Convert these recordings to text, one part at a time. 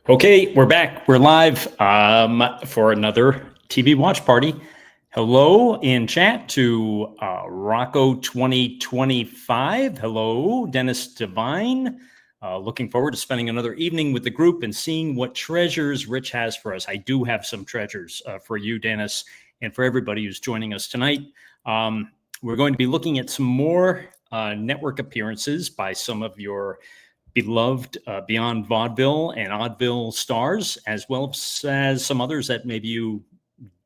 Okay, we're back. We're live for another TV watch party. Hello in chat to Rocco 2025. Hello, Dennis Devine. Looking forward to spending another evening with the group and seeing what treasures Rich has for us. I do have some treasures for you, Dennis, and for everybody who's joining us tonight. We're going to be looking at some more network appearances by some of your beloved Beyond Vaudeville and Oddville stars, as well as some others that maybe you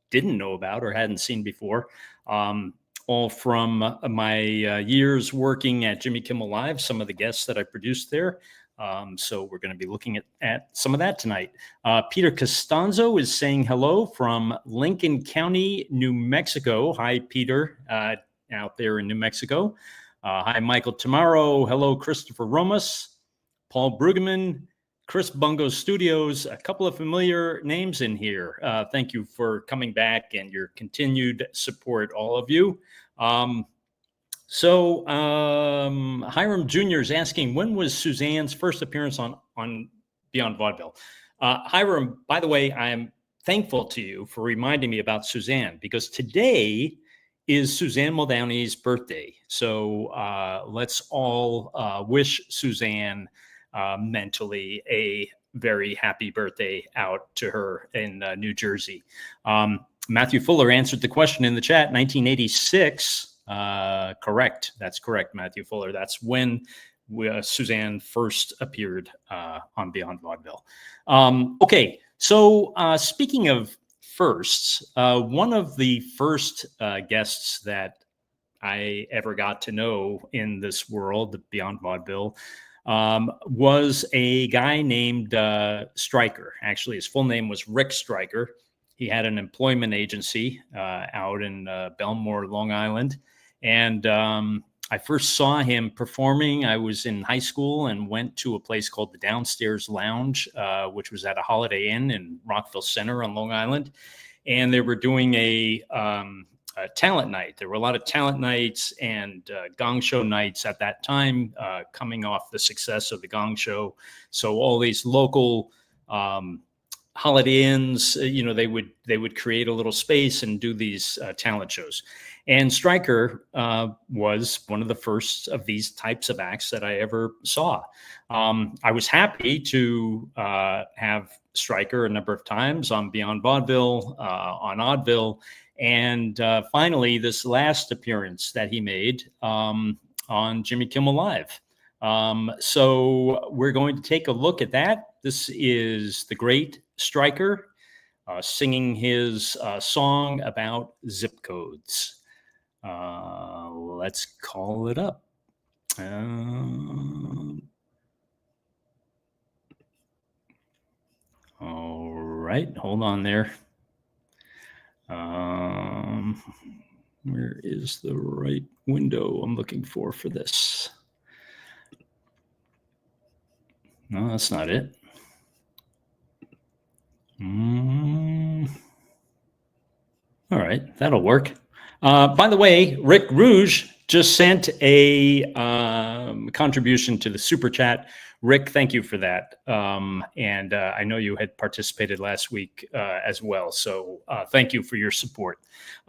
didn't know about or hadn't seen before. All from my years working at Jimmy Kimmel Live, some of the guests that I produced there. So we're going to be looking at some of that tonight. Peter Costanzo is saying hello from Lincoln County, New Mexico. Hi, Peter, out there in New Mexico. Hi, Michael Tamaro. Hello, Christopher Romas. Paul Brueggemann, Chris Bungo Studios, a couple of familiar names in here. Thank you for coming back and your continued support, all of you. Hiram Jr. is asking, when was Suzanne's first appearance on Beyond Vaudeville? Hiram, by the way, I'm thankful to you for reminding me about Suzanne, because today is Suzanne Muldowney's birthday. So let's all wish Suzanne mentally a very happy birthday out to her in New Jersey. Matthew Fuller answered the question in the chat, 1986. Correct. That's correct, Matthew Fuller. That's when Suzanne first appeared on Beyond Vaudeville. Okay, so speaking of firsts, one of the first guests that I ever got to know in this world, Beyond Vaudeville, was a guy named Stryker. Actually, his full name was Rick Stryker. He had an employment agency out in Belmore, Long Island. And I first saw him performing. I was in high school and went to a place called the Downstairs Lounge, which was at a Holiday Inn in Rockville Center on Long Island. And they were doing a talent night. There were a lot of talent nights and gong show nights at that time, coming off the success of the gong show. So all these local Holiday Inns, they would create a little space and do these talent shows. And Stryker was one of the first of these types of acts that I ever saw. I was happy to have Stryker a number of times on Beyond Vaudeville, on Oddville, and finally, this last appearance that he made on Jimmy Kimmel Live. So we're going to take a look at that. This is the great Stryker singing his song about zip codes. Let's call it up. All right, hold on there. Where is the right window I'm looking for this? No, that's not it. All right, that'll work. By the way, Rick Rouge just sent a contribution to the Super Chat. Rick, thank you for that. And I know you had participated last week as well. So thank you for your support.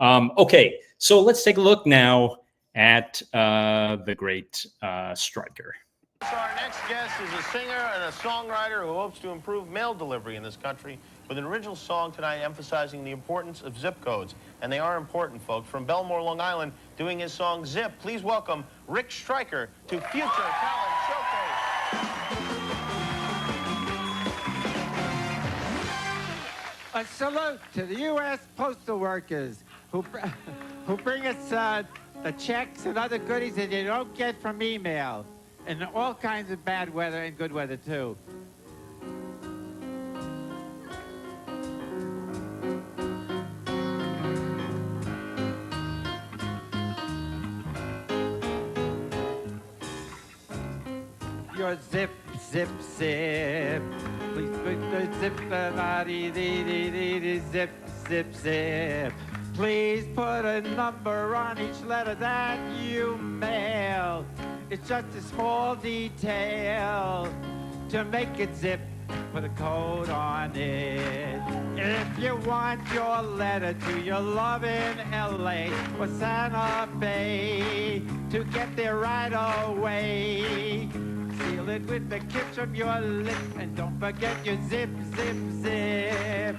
Okay, so let's take a look now at the great Stryker. Our next guest is a singer and a songwriter who hopes to improve mail delivery in this country with an original song tonight emphasizing the importance of zip codes. And they are important, folks. From Belmore, Long Island, doing his song Zip, please welcome Rick Stryker to Future Talent Showcase. A salute to the U.S. postal workers who bring us the checks and other goodies that you don't get from email, and all kinds of bad weather and good weather, too. Your zip, zip, zip. Please put the zip, zip, zip. Please put a number on each letter that you mail. It's just a small detail to make it zip. put a code on it. If you want your letter to your love in L.A. or Santa Fe to get there right away, seal it with the kiss from your lips and don't forget your zip, zip, zip.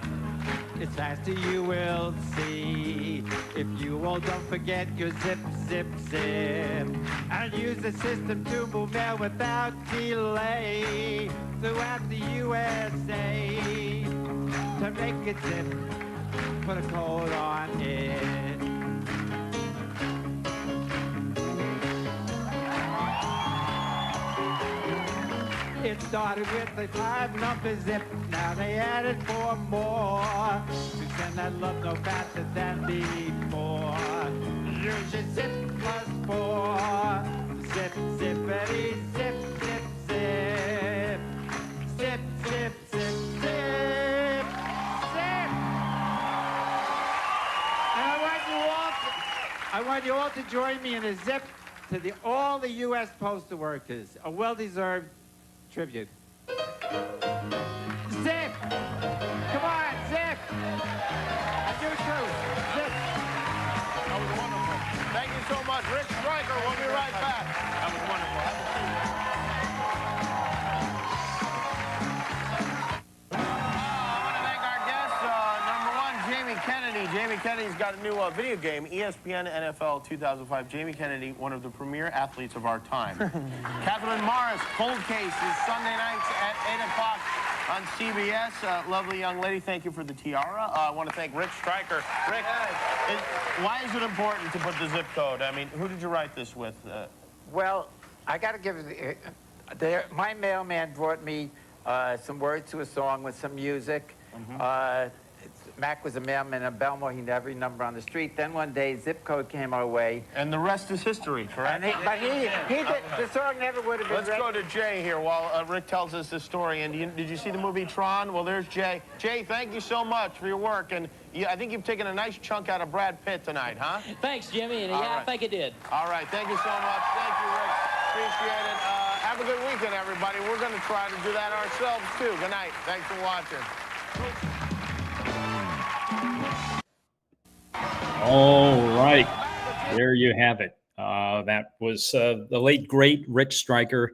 It's faster you will see if you all don't forget your zip, zip, zip. And use the system to move mail without delay throughout the USA. To make it zip, put a code on it. It started with a 5-number zip, now they added 4 more to send that love no faster than before. Use your zip plus 4. Zip, zippity, zip, zip, zip. Zip, zip, zip, zip. Zip! And I want you all to join me in a zip to all the U.S. postal workers. A well-deserved tribute. Zip! Come on, zip! And you too, zip! That was wonderful. Thank you so much. Rick Stryker, we'll be right back. That was wonderful. Have a seat. I want to thank our guests. Number one, Jamie Kennedy. Jamie Kennedy's got a new video game, ESPN NFL 2005. Jamie Kennedy, one of the premier athletes of our time. Catherine Morris, Cold Case is Sunday nights at 8 o'clock on CBS. Lovely young lady, thank you for the tiara. I want to thank Rick Stryker. Rick, why is it important to put the zip code? I mean, who did you write this with? Well, I got to give my mailman brought me some words to a song with some music. Mac was a mailman in Belmore. He had every number on the street. Then one day, zip code came our way. And the rest is history, correct? But he did, the song never would have been Let's go to Jay here while Rick tells us the story. And did you see the movie Tron? Well, there's Jay. Jay, thank you so much for your work. And I think you've taken a nice chunk out of Brad Pitt tonight, huh? Thanks, Jimmy. And yeah, I think it did. All right. Thank you so much. Thank you, Rick. Appreciate it. Have a good weekend, everybody. We're going to try to do that ourselves, too. Good night. Thanks for watching. All right, there you have it. That was the late, great Rick Stryker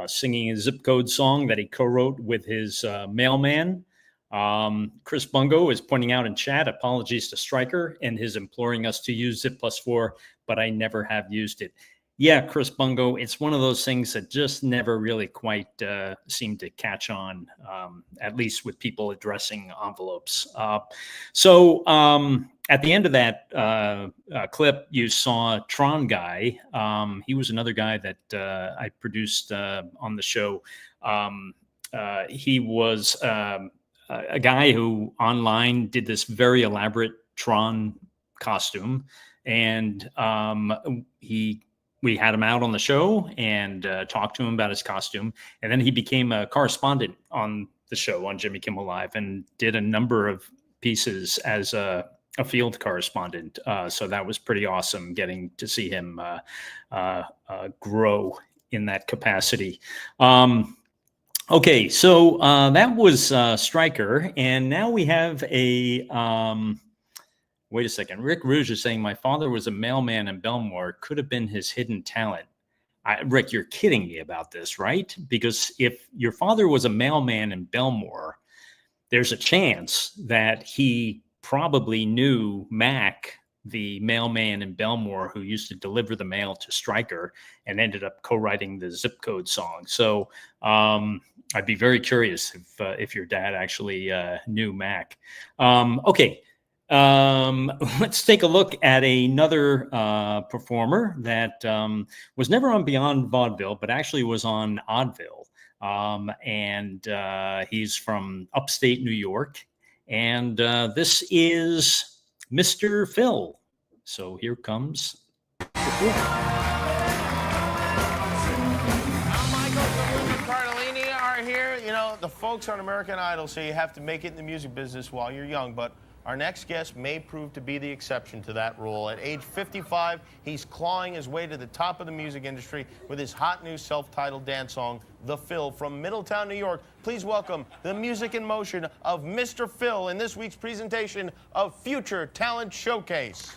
singing a zip code song that he co-wrote with his mailman. Chris Bungo is pointing out in chat, apologies to Stryker and his imploring us to use zip plus 4, but I never have used it. Yeah, Chris Bungo, it's one of those things that just never really quite seemed to catch on, at least with people addressing envelopes. So at the end of that clip, you saw Tron Guy. He was another guy that I produced on the show. He was a guy who online did this very elaborate Tron costume, and we had him out on the show and talked to him about his costume. And then he became a correspondent on the show on Jimmy Kimmel Live and did a number of pieces as a field correspondent. So that was pretty awesome getting to see him grow in that capacity. Okay, so that was Stryker. And now we have a... wait a second. Rick Rouge is saying, my father was a mailman in Belmore. Could have been his hidden talent. Rick, you're kidding me about this, right? Because if your father was a mailman in Belmore, there's a chance that he probably knew Mac, the mailman in Belmore who used to deliver the mail to Stryker and ended up co-writing the zip code song. So I'd be very curious if your dad actually knew Mac. Okay. Let's take a look at another performer that was never on Beyond Vaudeville, but actually was on Oddville. And he's from upstate New York. And this is Mr. Phil. So here comes Mr. Phil. Are here. You know, the folks on American Idol say you have to make it in the music business while you're young, but Our next guest may prove to be the exception to that rule. At age 55, he's clawing his way to the top of the music industry with his hot new self-titled dance song, The Phil, from Middletown, New York. Please welcome the music in motion of Mr. Phil in this week's presentation of Future Talent Showcase.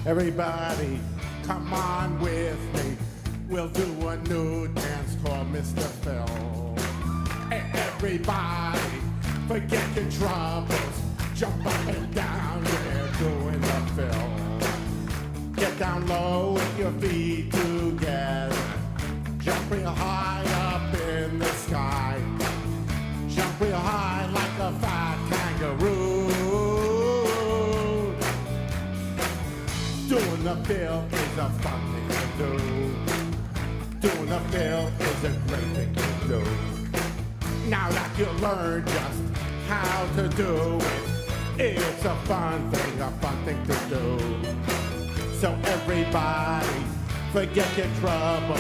Everybody, come on with me. We'll do a new dance called Mr. Phil. Everybody, forget your troubles. Jump up and down, we're doing the Phil. Get down low with your feet together. Jump real high up in the sky. Jump real high like a fat kangaroo. Doing the Phil is a fun thing to do. Doing the Phil is a great thing to do. Now that you learn just how to do it, it's a fun thing to do. So everybody, forget your trouble.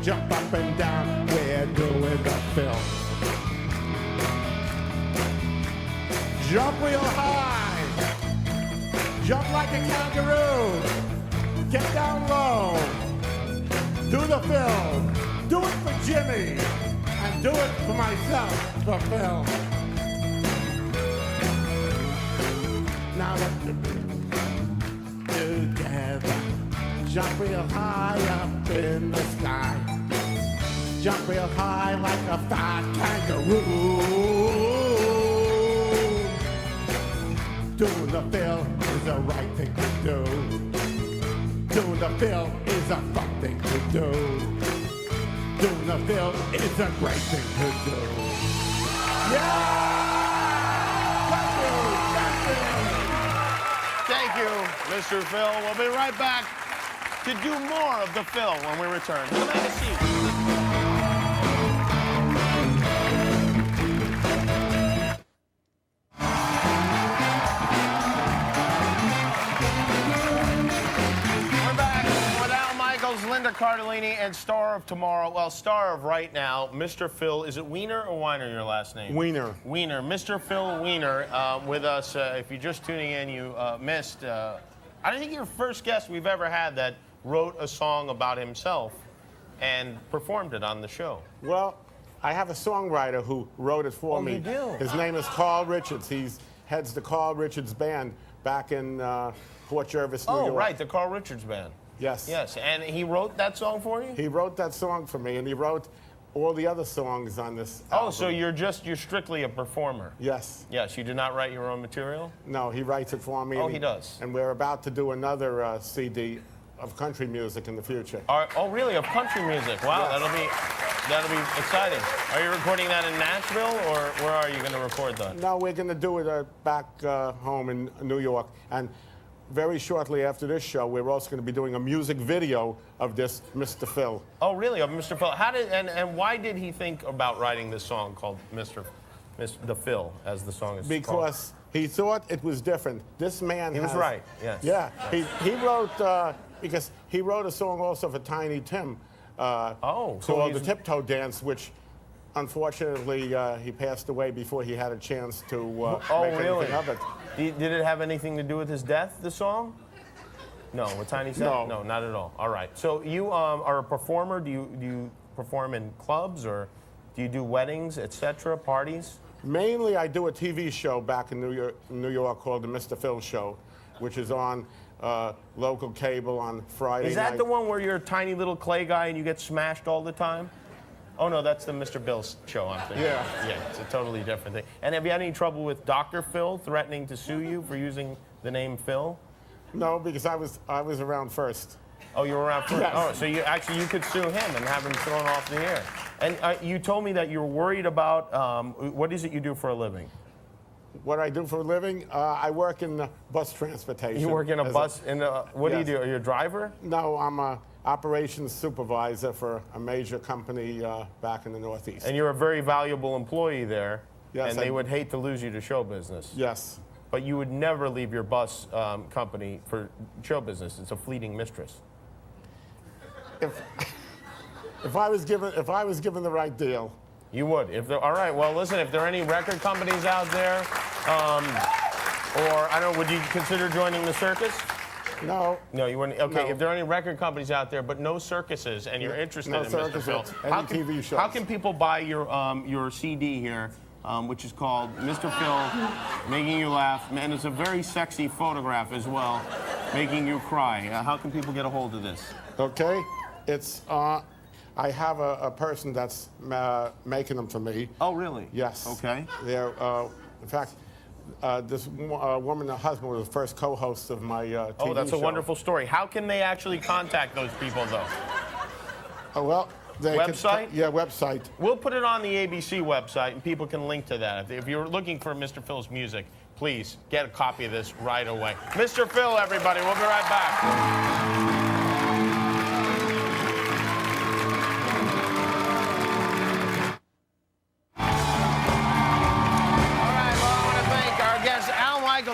Jump up and down, we're doing the Phil. Jump real high. Jump like a kangaroo. Get down low. Do the Phil. Do it for Jimmy. And do it for myself, for Phil. Now let's together. Jump real high up in the sky. Jump real high like a fat kangaroo. Doing the Phil is the right thing to do. Doing the Phil is a fun thing to do. Doing the Phil is a great thing to do. Yeah! Thank you, Mr. Phil. We'll be right back to do more of the Phil when we return. Come have a seat. Linda Cardellini and star of tomorrow, well, star of right now, Mr. Phil. Is it Wiener or Weiner, your last name? Wiener. Wiener. Mr. Phil Wiener with us. If you're just tuning in, you missed. I think you're the first guest we've ever had that wrote a song about himself and performed it on the show. Well, I have a songwriter who wrote it for me. You do? His name is Carl Richards. He heads the Carl Richards Band back in Port Jervis, New York. Oh, right, the Carl Richards Band. Yes. Yes, and he wrote that song for you? He wrote that song for me, and he wrote all the other songs on this album. Oh, so you're strictly a performer? Yes. Yes, you do not write your own material? No, he writes it for me. Oh, he does. And we're about to do another CD of country music in the future. Oh, really? Of country music? Wow, Yes. that'll be exciting. Are you recording that in Nashville, or where are you going to record that? No, we're going to do it back home in New York. And very shortly after this show, we're also going to be doing a music video of this Mr. Phil. Oh, really? Of Mr. Phil? How did and why did he think about writing this song called the Phil, as the song is called? Because he thought it was different. This man He was right, yes. Yeah, he wrote, because he wrote a song also for Tiny Tim so called he's- The Tiptoe Dance, which unfortunately he passed away before he had a chance to make really? anything of it. Did it have anything to do with his death, the song? No, with Tiny Tim? No. No, not at all. All right. So you are a performer. Do you perform in clubs, or do you do weddings, etc., parties? Mainly, I do a TV show back in New York called The Mr. Phil Show, which is on local cable on Friday Is that night. the one where you're a tiny little clay guy and you get smashed all the time? Oh, no, that's the Mr. Bill's show, I'm thinking. Yeah. Yeah, it's a totally different thing. And have you had any trouble with Dr. Phil threatening to sue you for using the name Phil? No, because I was around first. Oh, you were around first? Yes. Oh, so you could sue him and have him thrown off the air. And you told me that you're worried about, what is it you do for a living? What I do for a living, I work in bus transportation. You work in a as bus, what do you Yes. do? Are you a driver? No, I'm a operations supervisor for a major company back in the Northeast. And you're a very valuable employee there. Yes, And they would hate to lose you to show business. Yes. But you would never leave your bus company for show business. It's a fleeting mistress. If I was given the right deal. You would. All right. Well, listen. If there are any record companies out there, or I don't know, would you consider joining the circus? No. No, you wouldn't. Okay. No. If there are any record companies out there, but no circuses, and you're interested in Mr. Phil, TV shows. how can people buy your CD here, which is called Mr. Phil Making You Laugh, and it's a very sexy photograph as well, making you cry. How can people get a hold of this? Okay. It's I have a person that's making them for me. Oh, really? Yes. Okay. They're, in fact, this woman, the husband, was the first co-host of my TV Oh, that's a show. wonderful story. How can they actually contact those people, though? Well, they Website? Yeah, website. We'll put it on the ABC website, and people can link to that. If you're looking for Mr. Phil's music, please get a copy of this right away. Mr. Phil, everybody. We'll be right back.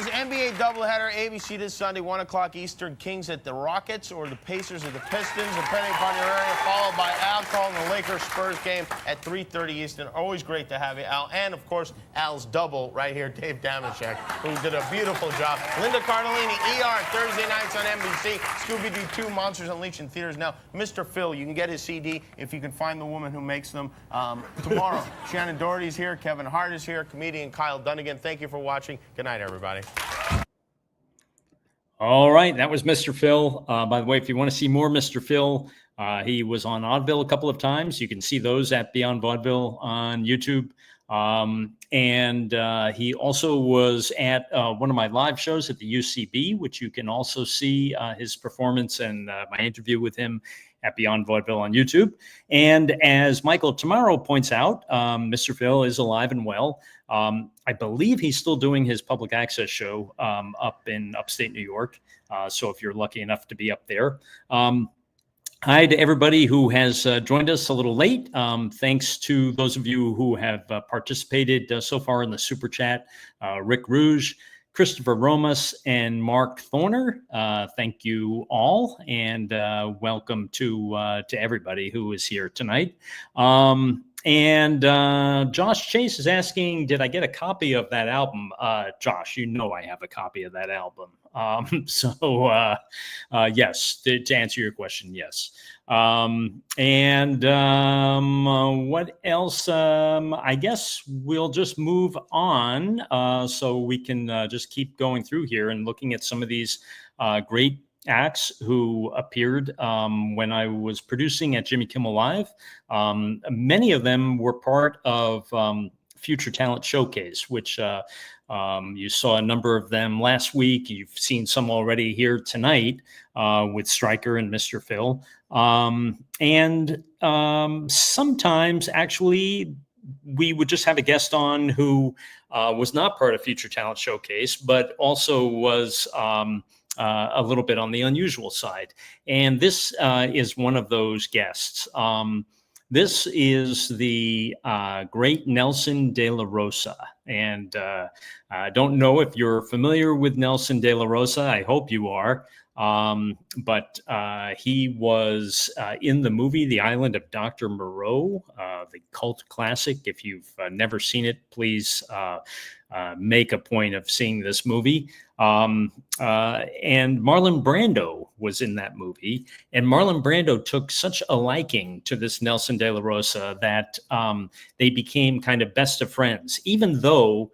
NBA doubleheader, ABC this Sunday, 1 o'clock Eastern. Kings at the Rockets or the Pacers at the Pistons, depending upon your area, followed by Al calling the Lakers-Spurs game at 3:30 Eastern. Always great to have you, Al. And, of course, Al's double right here, Dave Damashek, who did a beautiful job. Linda Cardellini, ER, Thursday nights on NBC. Scooby-Doo 2, Monsters Unleashed in theaters now. Mr. Phil, you can get his CD if you can find the woman who makes them. Tomorrow, Shannon Doherty's here, Kevin Hart is here, comedian Kyle Dunnigan. Thank you for watching. Good night, everybody. All right, that was Mr. Phil. By the way, if you want to see more Mr. Phil, he was on Oddville a couple of times. You can see those at Beyond Vaudeville on YouTube. And he also was at one of my live shows at the UCB, which you can also see his performance and my interview with him at Beyond Vaudeville on YouTube. And as Michael Tomorrow points out, Mr. Phil is alive and well. I believe he's still doing his public access show up in upstate New York. So if you're lucky enough to be up there. Hi to everybody who has joined us a little late. Thanks to those of you who have participated so far in the Super Chat. Rick Rouge, Christopher Romas, and Mark Thorner. Thank you all, and welcome to everybody who is here tonight. And Josh Chase is asking, did I get a copy of that album? Josh, you know I have a copy of that album. Yes, to answer your question, yes. What else? I guess we'll just move on so we can just keep going through here and looking at some of these great acts who appeared when I was producing at Jimmy Kimmel Live. Many of them were part of Future Talent Showcase, which you saw a number of them last week. You've seen some already here tonight with Stryker and Mr. Phil. Sometimes actually we would just have a guest on who was not part of Future Talent Showcase, but also was a little bit on the unusual side. And this is one of those guests. This is the great Nelson De La Rosa. And I don't know if you're familiar with Nelson De La Rosa. I hope you are. But he was in the movie The Island of Dr. Moreau, the cult classic. If you've never seen it, please make a point of seeing this movie. And Marlon Brando was in that movie. And Marlon Brando took such a liking to this Nelson De La Rosa that they became kind of best of friends, even though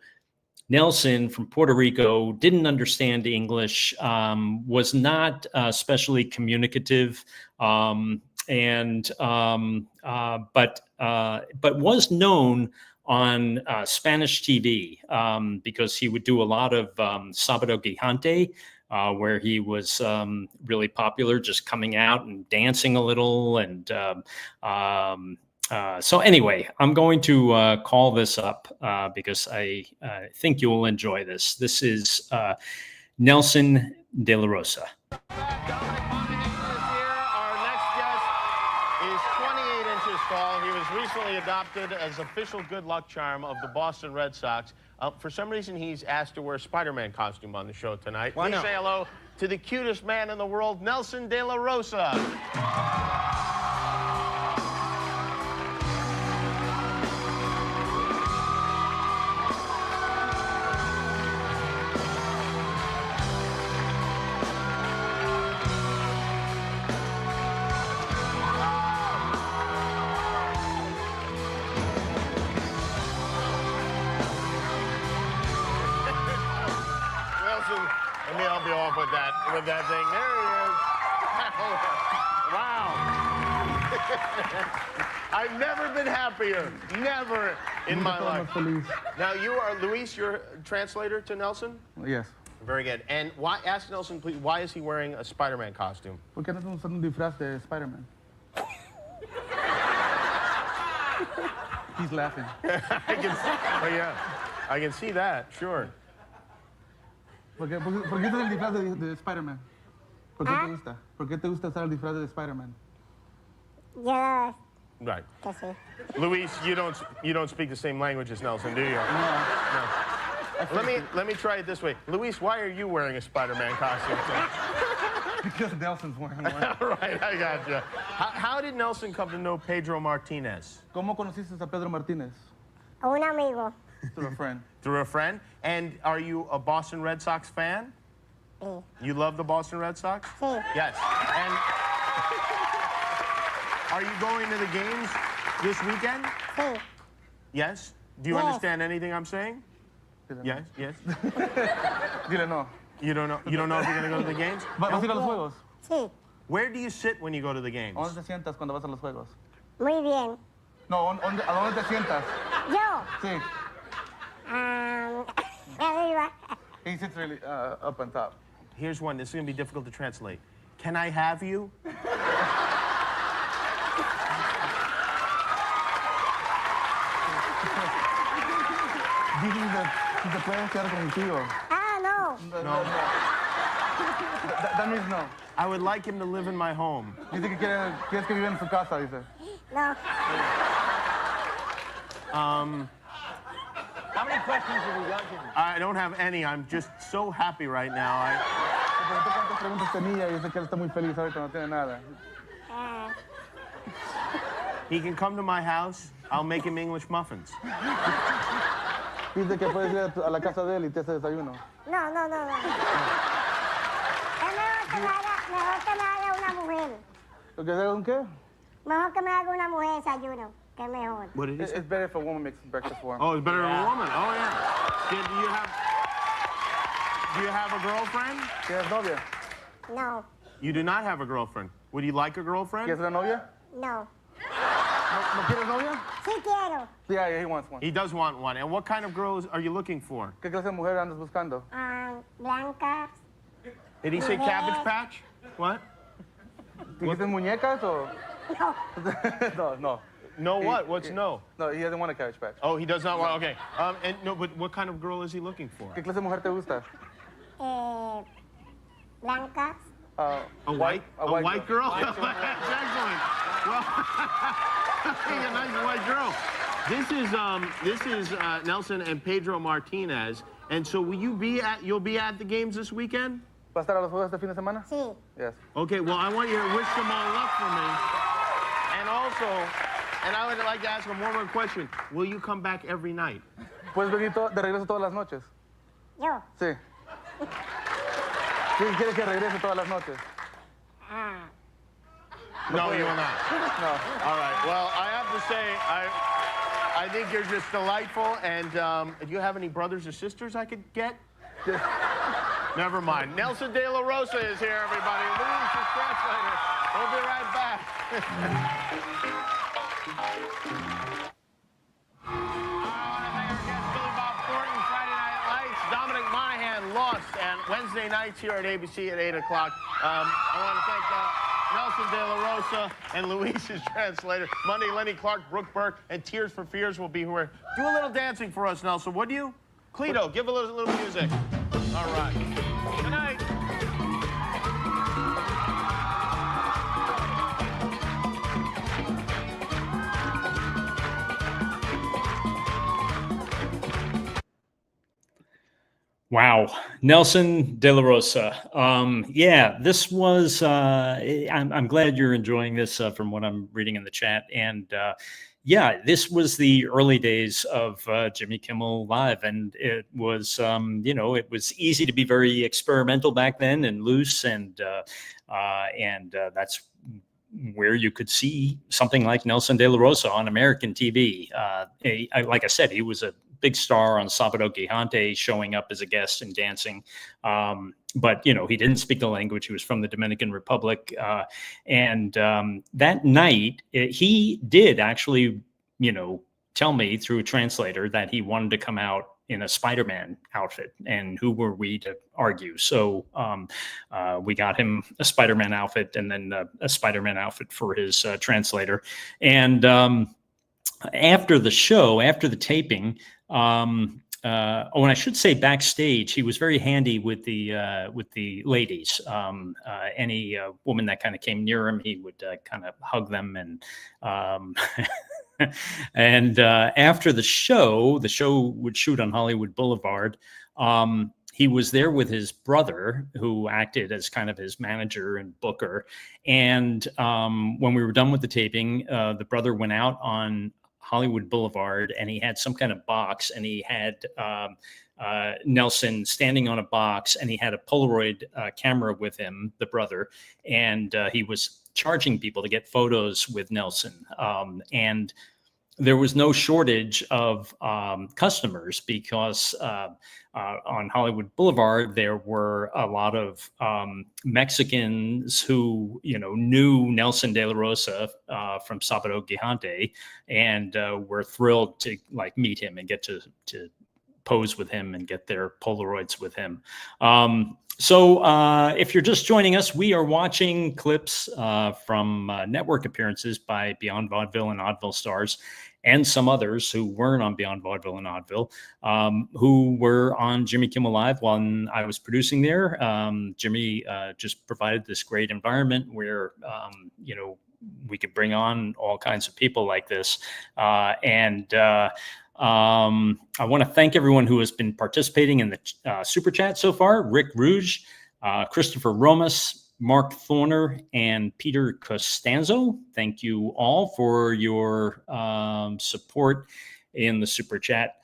Nelson from Puerto Rico didn't understand English, was not especially communicative, but was known on Spanish TV because he would do a lot of Sábado Gigante, where he was really popular, just coming out and dancing a little. And so anyway, I'm going to call this up because I think you will enjoy this. This is Nelson De La Rosa. He was recently adopted as official good luck charm of the Boston Red Sox. For some reason, he's asked to wear a Spider-Man costume on the show tonight. Please say hello to the cutest man in the world, Nelson De La Rosa. Nelson, let me help you off with that thing. There he is. Wow. I've never been happier. Never in my life. Now, you are, Luis, you're a translator to Nelson? Yes. Very good. And why, ask Nelson, please, why is he wearing a Spider-Man costume? ¿Por qué no estamos usando un disfraz de Spider-Man? He's laughing. I can see that, sure. ¿Por qué usas el disfraz de Spider-Man? ¿Por qué te gusta? ¿Por qué te gusta usar el disfraz de Spider-Man? Yo, Right. que sí. Luis, you don't speak the same language as Nelson, do you? No. Let me try it this way. Luis, why are you wearing a Spider-Man costume? Because Nelson's wearing one. Right, I got you. How did Nelson come to know Pedro Martinez? ¿Cómo conociste a Pedro Martínez? Un amigo. Through a friend. Through a friend. And are you a Boston Red Sox fan? Sí. You love the Boston Red Sox? Sí. Yes. And are you going to the games this weekend? Sí. Yes. Do you Yes. understand anything I'm saying? Yes, yes. Dile no. You don't know if you're going to go to the games? ¿Vas a ir a los juegos? Sí. Where do you sit when you go to the games? ¿A dónde te sientas cuando vas a los juegos? Muy bien. No, ¿a dónde te sientas? Yo. Sí. Arriba. He sits really up on top. Here's one. This is going to be difficult to translate. Can I have you? Dices si te puedes quedar contigo. Ah, no. No. That means no. I would like him to live in my home. Dice que quieres que viva en su casa, dice. No. How many questions have we got, Jimmy? I don't have any. I'm just so happy right now. Pero tú cuántas preguntas tenía y yo sé que él está muy feliz ahorita, no tiene nada. Ah, He can come to my house. I'll make him English muffins. Dice que puedes ir a la casa de él y te hace desayuno. no, no, no, no. Es mejor que me haga una mujer. ¿Lo que haga un qué? Mejor que me haga una mujer desayuno. Que mejor. What did he say? It's better if a woman makes breakfast for him. Oh, it's better than a woman. Oh, yeah. Do you have a girlfriend? ¿Tienes novia? No. You do not have a girlfriend. Would you like a girlfriend? ¿Quieres una novia? No. ¿No quieres novia? Sí quiero. Yeah, he wants one. He does want one. And what kind of girls are you looking for? ¿Qué clase de mujer andas buscando? Blanca. Did he say Cabbage Patch? What? ¿Dijiste muñecas o...? No. No. No what? What's no? No, he doesn't want a Cabbage Patch. Oh, he does not want, okay. And no, but what kind of girl is he looking for? ¿Qué clase de mujer te gusta? Blancas. A white girl? That's excellent. Well, a nice white girl. This is Nelson and Pedro Martinez. And so you'll be at the games this weekend? ¿Vas a estar a los juegos este fin de semana? Sí. Yes. Okay, well, I want you to wish them all luck for me. And also, and I would like to ask them one more question. Will you come back every night? ¿Puedes venir de regreso todas las noches? Yo. Sí. ¿Quién quiere que regrese todas las noches? No, you will not. No. All right. Well, I have to say, I think you're just delightful. And do you have any brothers or sisters I could get? Never mind. Nelson De La Rosa is here, everybody. Luis, his translator. We'll be right back. I want to thank our guest, Billy Bob Thornton, Friday Night Lights, Dominic Monaghan, Lost, and Wednesday nights here at ABC at 8 o'clock. I want to thank Nelson De La Rosa and Luis's translator. Monday, Lenny Clark, Brooke Burke, and Tears for Fears will be here. Do a little dancing for us, Nelson, would you? Cleto, give a little music. All right. Good night. Wow, Nelson De La Rosa. Yeah, this was. I'm glad you're enjoying this from what I'm reading in the chat, and yeah, this was the early days of Jimmy Kimmel Live, and it was, it was easy to be very experimental back then and loose, and that's where you could see something like Nelson De La Rosa on American TV. Like I said, he was a big star on Sábado Gigante, showing up as a guest and dancing. But, you know, he didn't speak the language. He was from the Dominican Republic. And that night, he did actually, you know, tell me through a translator that he wanted to come out in a Spider-Man outfit, and who were we to argue? So we got him a Spider-Man outfit, and then a Spider-Man outfit for his translator. And after the show, after the taping, and I should say backstage, he was very handy with the ladies. Any woman that kind of came near him, he would kind of hug them. And and after the show would shoot on Hollywood Boulevard. He was there with his brother, who acted as kind of his manager and booker. And when we were done with the taping, the brother went out on Hollywood Boulevard, and he had some kind of box, and he had Nelson standing on a box, and he had a Polaroid camera with him, the brother, and he was charging people to get photos with Nelson. And there was no shortage of customers, because on Hollywood Boulevard, there were a lot of Mexicans who, you know, knew Nelson de la Rosa from Sábado Gigante, and were thrilled to like meet him and get to pose with him and get their Polaroids with him. So if you're just joining us, we are watching clips from network appearances by Beyond Vaudeville and Oddville stars, and some others who weren't on Beyond Vaudeville and Oddville, who were on Jimmy Kimmel Live when I was producing there. Jimmy just provided this great environment where, you know, we could bring on all kinds of people like this. I want to thank everyone who has been participating in the Super Chat so far. Rick Rouge, Christopher Romas, Mark Thorner, and Peter Costanzo. Thank you all for your support in the Super Chat.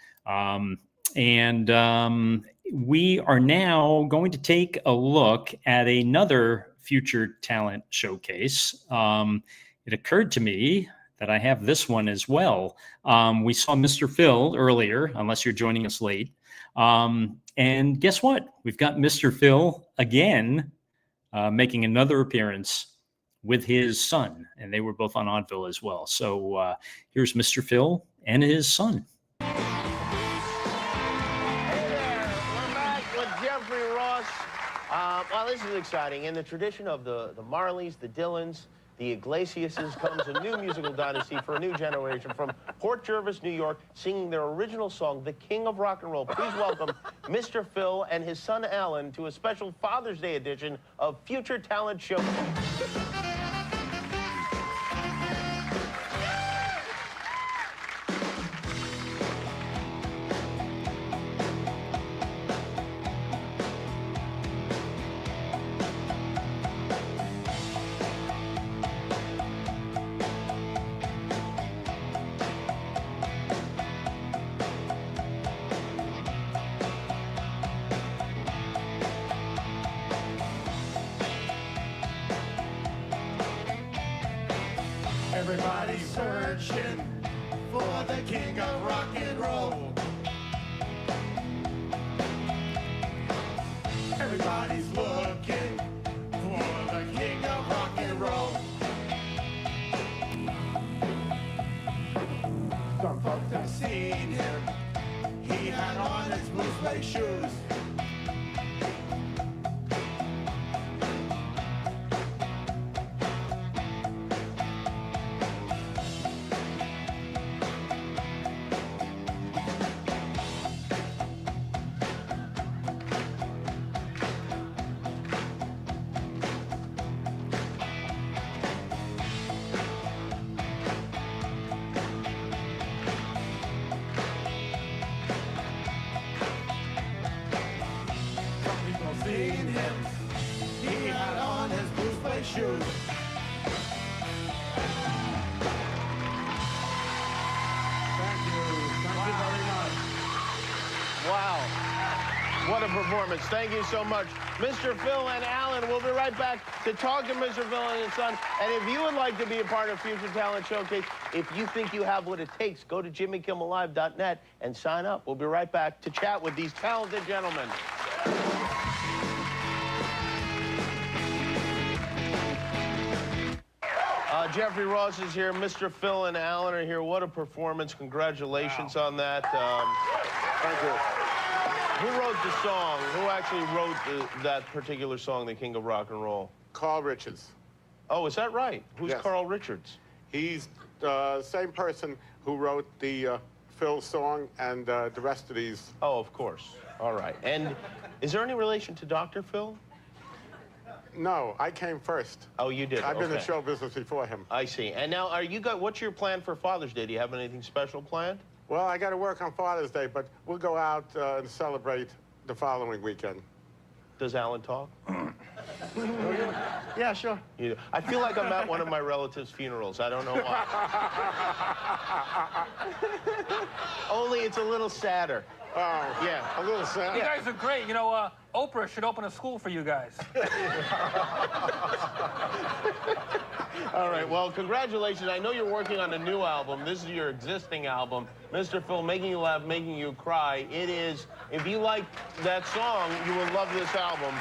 We are now going to take a look at another Future Talent Showcase. It occurred to me that I have this one as well. We saw Mr. Phil earlier, unless you're joining us late. And guess what? We've got Mr. Phil again, making another appearance with his son. And they were both on Oddville as well. So here's Mr. Phil and his son. Hey there, we're back with Jeffrey Ross. Well, this is exciting. In the tradition of the Marleys, the Dylans, the Iglesiases, comes a new musical dynasty for a new generation from Port Jervis, New York, singing their original song, The King of Rock and Roll. Please welcome Mr. Phil and his son Alan to a special Father's Day edition of Future Talent Showcase. Everybody's searching for the king of rock and roll. Everybody's looking for the king of rock and roll. Some folks have seen him. He had on his blue suede shoes. Seen him. He had on his blue suede shoes. Thank you very much. Wow. What a performance. Thank you so much. Mr. Phil and Alan, we'll be right back to talk to Mr. Phil and his son. And if you would like to be a part of Future Talent Showcase, if you think you have what it takes, go to jimmykimmellive.net and sign up. We'll be right back to chat with these talented gentlemen. Jeffrey Ross is here. Mr. Phil and Alan are here. What a performance. Congratulations on that. Thank you. Who wrote the song? Who actually wrote that particular song, The King of Rock and Roll? Carl Richards. Oh, is that right? Who's Yes. Carl Richards? He's the same person who wrote the Phil song and the rest of these. Oh, of course. All right. And is there any relation to Dr. Phil? No, I came first. Oh, you did. I've been in Okay. show business before him. I see. And now, what's your plan for Father's Day? Do you have anything special planned? Well, I got to work on Father's Day, but we'll go out and celebrate the following weekend. Does Alan talk? Yeah, sure. I feel like I'm at one of my relatives' funerals. I don't know why. Only it's a little sadder. Oh, Yeah. a little sad. You guys are great. You know, Oprah should open a school for you guys. All right, well, congratulations. I know you're working on a new album. This is your existing album. Mr. Phil, Making You Laugh, Making You Cry. It is, if you like that song, you will love this album.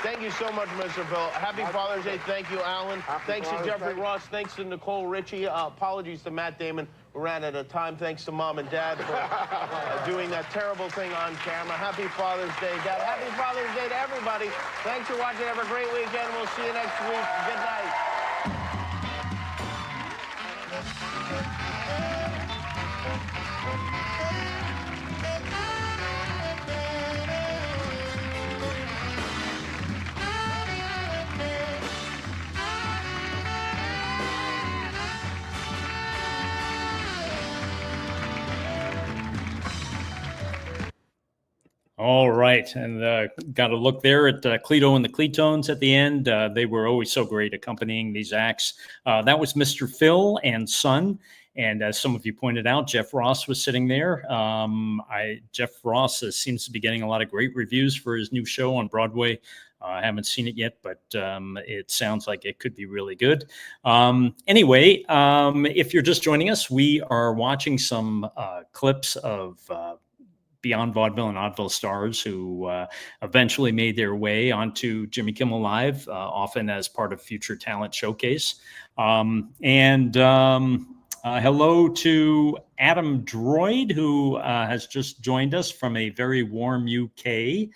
Thank you so much, Mr. Phil. Happy Father's Day. Thank you, Alan. Thanks to Father's Jeffrey Day. Ross. Thanks to Nicole Richie. Apologies to Matt Damon, who ran out of time. Thanks to Mom and Dad for doing that terrible thing on camera. Happy Father's Day, Dad. Happy Father's Day to everybody. Thanks for watching. Have a great weekend. We'll see you next week. Good night. All right, and got a look there at Cleto and the Cletones at the end. They were always so great accompanying these acts. That was Mr. Phil and Son, and as some of you pointed out, Jeff Ross was sitting there. Jeff Ross seems to be getting a lot of great reviews for his new show on Broadway. I haven't seen it yet, but it sounds like it could be really good. Anyway, if you're just joining us, we are watching some clips of Beyond Vaudeville and Oddville stars who eventually made their way onto Jimmy Kimmel Live, often as part of Future Talent Showcase. Hello to Adam Droid, who has just joined us from a very warm UK.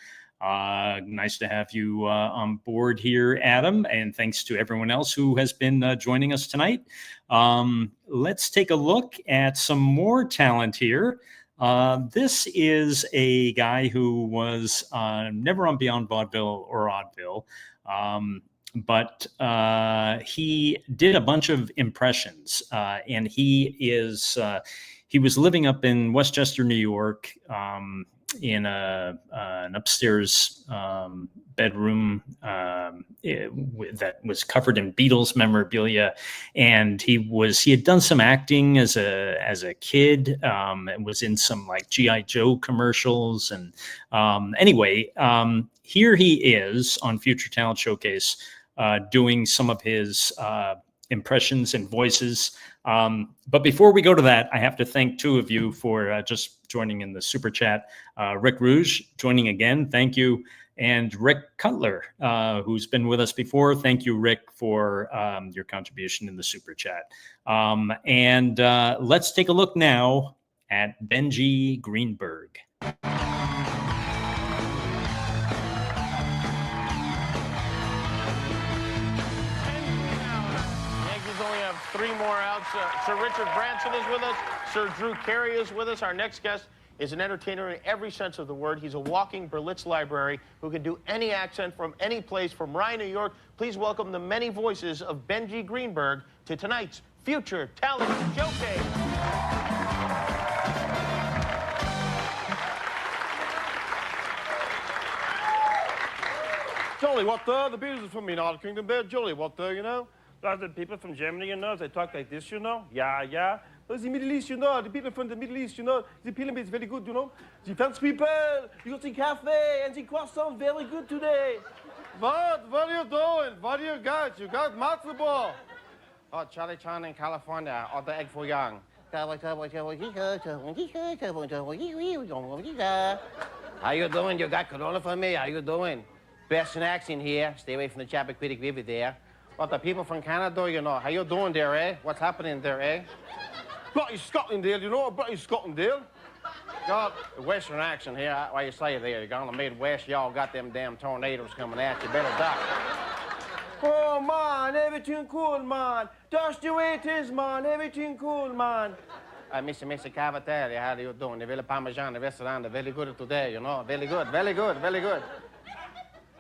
Nice to have you on board here, Adam, and thanks to everyone else who has been joining us tonight. Let's take a look at some more talent here. This is a guy who was never on Beyond Vaudeville or Oddville, but he did a bunch of impressions, and he was living up in Westchester, New York, in an upstairs bedroom that was covered in Beatles memorabilia, and he had done some acting as a kid, and was in some like G.I. Joe commercials, and anyway, here he is on Future Talent Showcase doing some of his impressions and voices. But before we go to that, I have to thank two of you for just joining in the super chat. Rick Rouge joining again, thank you. And Rick Cutler, who's been with us before. Thank you, Rick, for your contribution in the super chat. And let's take a look now at Benji Greenberg. Three more out. Sir Richard Branson is with us. Sir Drew Carey is with us. Our next guest is an entertainer in every sense of the word. He's a walking Berlitz library who can do any accent from any place from Rye, New York. Please welcome the many voices of Benji Greenberg to tonight's Future Talent Showcase. Jolly, what the Beatles are from the United Kingdom there. Jolly, what the, you know? The people from Germany, you know, they talk like this, you know. Yeah, yeah. The Middle East, you know, the people from the Middle East, you know, the pyramids very good, you know. The French people, you got the cafe and the croissant very good today. What are you doing? What do you got? You got matzo ball. Oh, Charlie Chan in California, or the egg for young. How you doing? You got Corona for me? How you doing? Best in accent here. Stay away from the Chappaquiddick River there. But the people from Canada, you know, how you doing there, eh? What's happening there, eh? Bloody Scottlandale, you know, bloody Scottlandale. God, the Western accent here, why you say there? You're going to Midwest, y'all got them damn tornadoes coming at you. Better duck. Oh, man, everything cool, man. Just the way it is, man. Everything cool, man. Mr. Cavatelli, how are you doing? The Villa Parmesan, the restaurant, very good today, you know. Very good, very good, very good.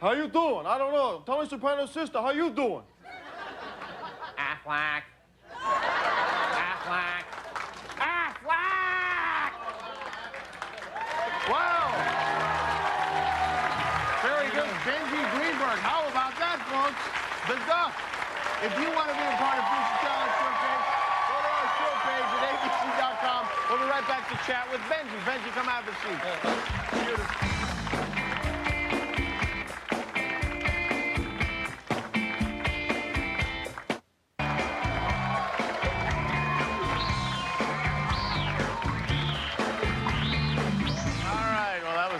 How you doing? I don't know. Tony Soprano's sister, how you doing? Affleck. Affleck. Affleck! Wow! Very good. Benji Greenberg. How about that, folks? The Duck. If you want to be a part of Future Talent Showcase, go to our show page at abc.com. We'll be right back to chat with Benji. Benji, come have a seat. Beautiful.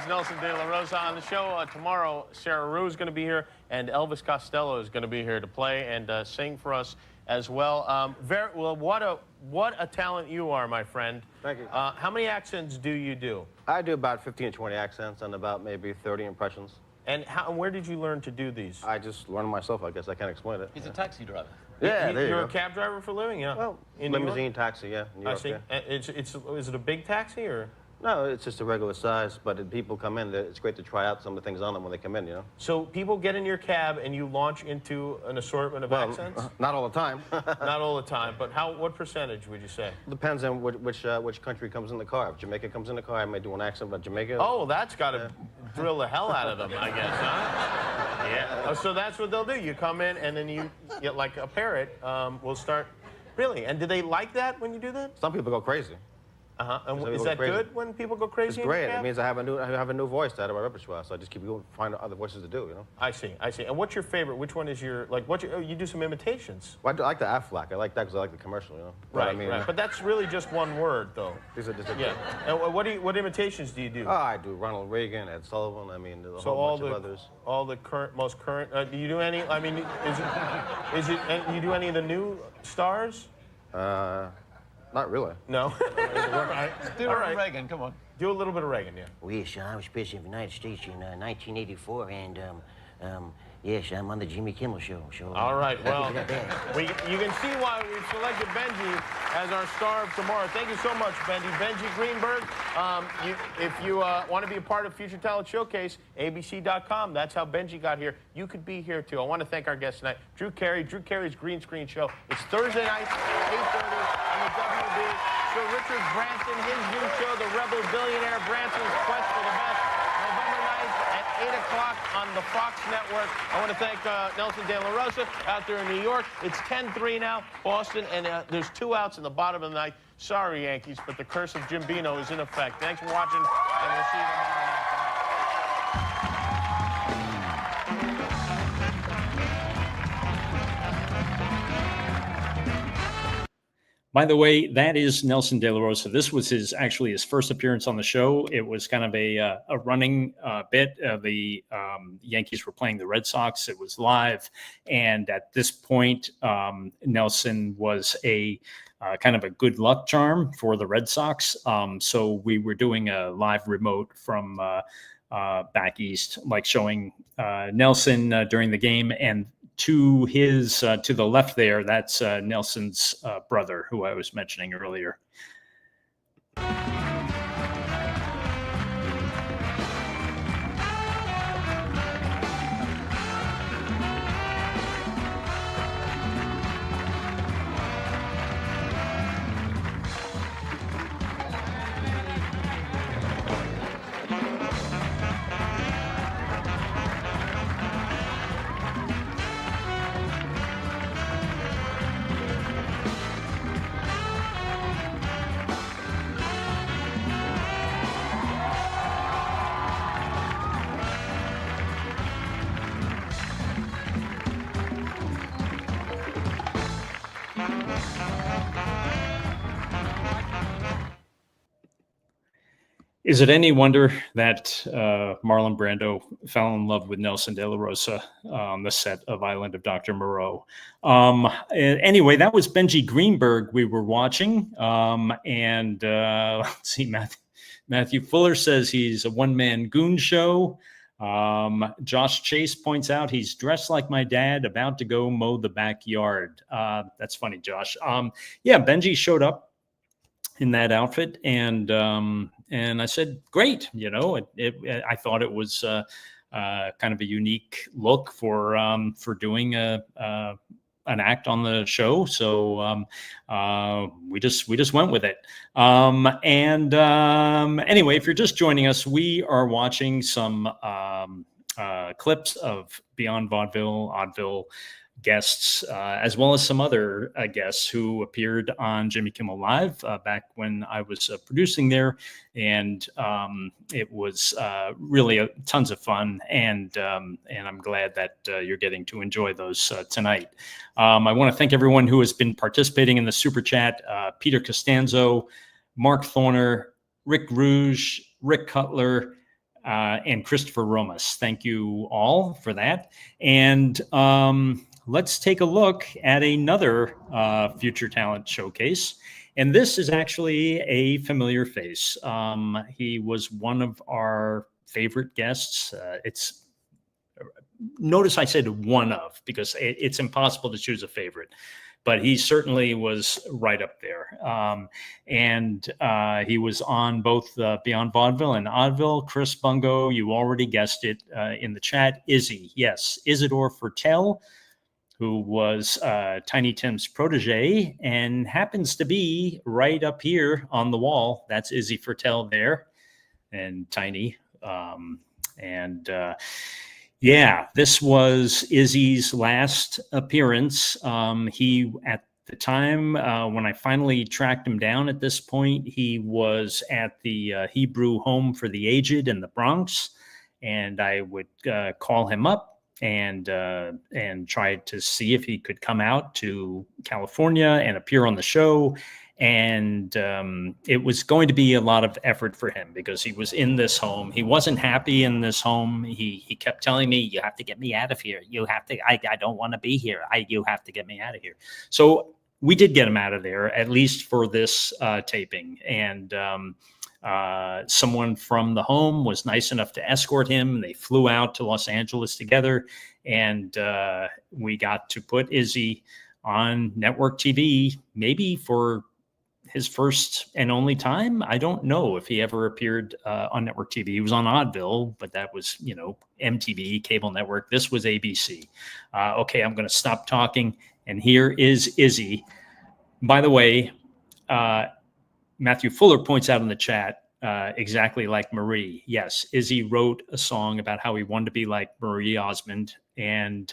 Nelson De La Rosa on the show. Tomorrow, Sarah Rue is going to be here, and Elvis Costello is going to be here to play and sing for us as well. Well, what a talent you are, my friend. Thank you. How many accents do you do? I do about 15 to 20 accents and about maybe 30 impressions. And where did you learn to do these? I just learned myself, I guess. I can't explain it. He's a taxi driver. Yeah, there you You're go. a cab driver for a living, yeah? Well, in New limousine, York? taxi, yeah. New York, I see. yeah. Is it a big taxi, or? No, it's just a regular size, but if people come in, it's great to try out some of the things on them when they come in, you know? So people get in your cab and you launch into an assortment of accents? Not all the time. Not all the time, but what percentage would you say? Depends on which country comes in the car. If Jamaica comes in the car, I may do an accent about Jamaica. Oh, that's got to thrill the hell out of them, I guess, huh? Yeah. Oh, so that's what they'll do. You come in and then you get like a parrot. Will start. Really? And do they like that when you do that? Some people go crazy. Uh-huh. And Some is people that go crazy. good when people go crazy? It's great. In your It cab? means I have a new voice to add to my repertoire, so I just keep going, find other voices to do, you know? I see. And what's your favorite? Which one is your, like, you do some imitations. Well, I like the Affleck. I like that because I like the commercial, you know? Right, I mean, right. But that's really just one word, though. These are just Yeah. And what imitations do you do? Oh, I do Ronald Reagan, Ed Sullivan. I mean, there's a So whole bunch of others. all the most current. Do you do any? I mean, you do any of the new stars? Not really. No. Do All right. Reagan, come on. Do a little bit of Reagan, yeah. Well, yes, I was president of the United States in 1984, and yes, I'm on the Jimmy Kimmel show. So, All right, well, not bad. you can see why we've selected Benji as our star of tomorrow. Thank you so much, Benji. Benji Greenberg, if you want to be a part of Future Talent Showcase, abc.com. That's how Benji got here. You could be here, too. I want to thank our guest tonight, Drew Carey's Green Screen Show. It's Thursday night, 8:30 on the WB. Sir Richard Branson, his new show, The Rebel Billionaire, Branson's Quest for the Best, November 9th at 8 o'clock on the Fox Network. I want to thank Nelson De La Rosa out there in New York. It's 10-3 now, Boston, and there's 2 outs in the bottom of the ninth. Sorry, Yankees, but the curse of Jim Bino is in effect. Thanks for watching, and we'll see you tomorrow night. By the way, that is Nelson De La Rosa. This was actually his first appearance on the show. It was kind of a running bit. The Yankees were playing the Red Sox. It was live. And at this point, Nelson was a kind of a good luck charm for the Red Sox. So we were doing a live remote from back east, like showing Nelson during the game. And to the left there, that's Nelson's brother, who I was mentioning earlier. Is it any wonder that Marlon Brando fell in love with Nelson de la Rosa on the set of Island of Dr. Moreau? Anyway, that was Benji Greenberg we were watching. Let's see, Matthew Fuller says he's a one-man goon show. Josh Chase points out he's dressed like my dad, about to go mow the backyard. That's funny, Josh. Yeah, Benji showed up in that outfit, and I said, great. You know, I thought it was kind of a unique look for doing an act on the show. So we just went with it. Anyway, if you're just joining us, we are watching some clips of Beyond Vaudeville, Oddville guests, as well as some other guests who appeared on Jimmy Kimmel Live back when I was producing there. And it was really tons of fun. And I'm glad that you're getting to enjoy those tonight. I want to thank everyone who has been participating in the Super Chat. Peter Costanzo, Mark Thorner, Rick Rouge, Rick Cutler, and Christopher Romas. Thank you all for that. And let's take a look at another Future Talent Showcase. And this is actually a familiar face. He was one of our favorite guests. Notice I said one of, because it's impossible to choose a favorite. But he certainly was right up there. He was on both Beyond Vaudeville and Oddville. Chris Bungo, you already guessed it in the chat. Izzy, yes, Isidore Fertel, who was Tiny Tim's protege and happens to be right up here on the wall. That's Izzy Fertel there and Tiny. Yeah, this was Izzy's last appearance. He, at the time when I finally tracked him down at this point, he was at the Hebrew Home for the Aged in the Bronx. And I would call him up and try to see if he could come out to California and appear on the show. And it was going to be a lot of effort for him because he was in this home. He wasn't happy in this home. He kept telling me, you have to get me out of here. You have to, I don't want to be here. You have to get me out of here. So we did get him out of there, at least for this taping. And someone from the home was nice enough to escort him. They flew out to Los Angeles together. And we got to put Izzy on network TV, maybe for his first and only time. I don't know if he ever appeared on network TV. He was on Oddville, but that was, MTV, cable network. This was ABC. Okay, I'm going to stop talking. And here is Izzy. By the way, Matthew Fuller points out in the chat, exactly like Marie. Yes, Izzy wrote a song about how he wanted to be like Marie Osmond. And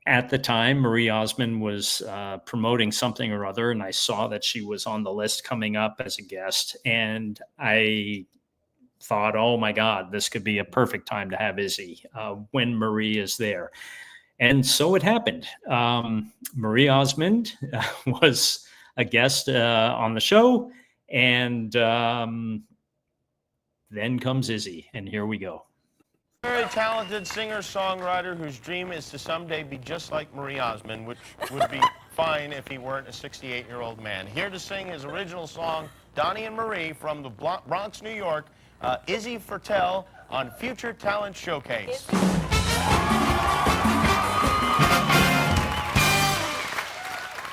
at the time, Marie Osmond was promoting something or other, and I saw that she was on the list coming up as a guest. And I thought, oh my God, this could be a perfect time to have Izzy when Marie is there. And so it happened. Marie Osmond was a guest on the show, and then comes Izzy, and here we go. Very talented singer-songwriter whose dream is to someday be just like Marie Osmond, which would be fine if he weren't a 68-year-old man. Here to sing his original song, Donnie and Marie, from the Bronx, New York, Izzy Fertel on Future Talent Showcase.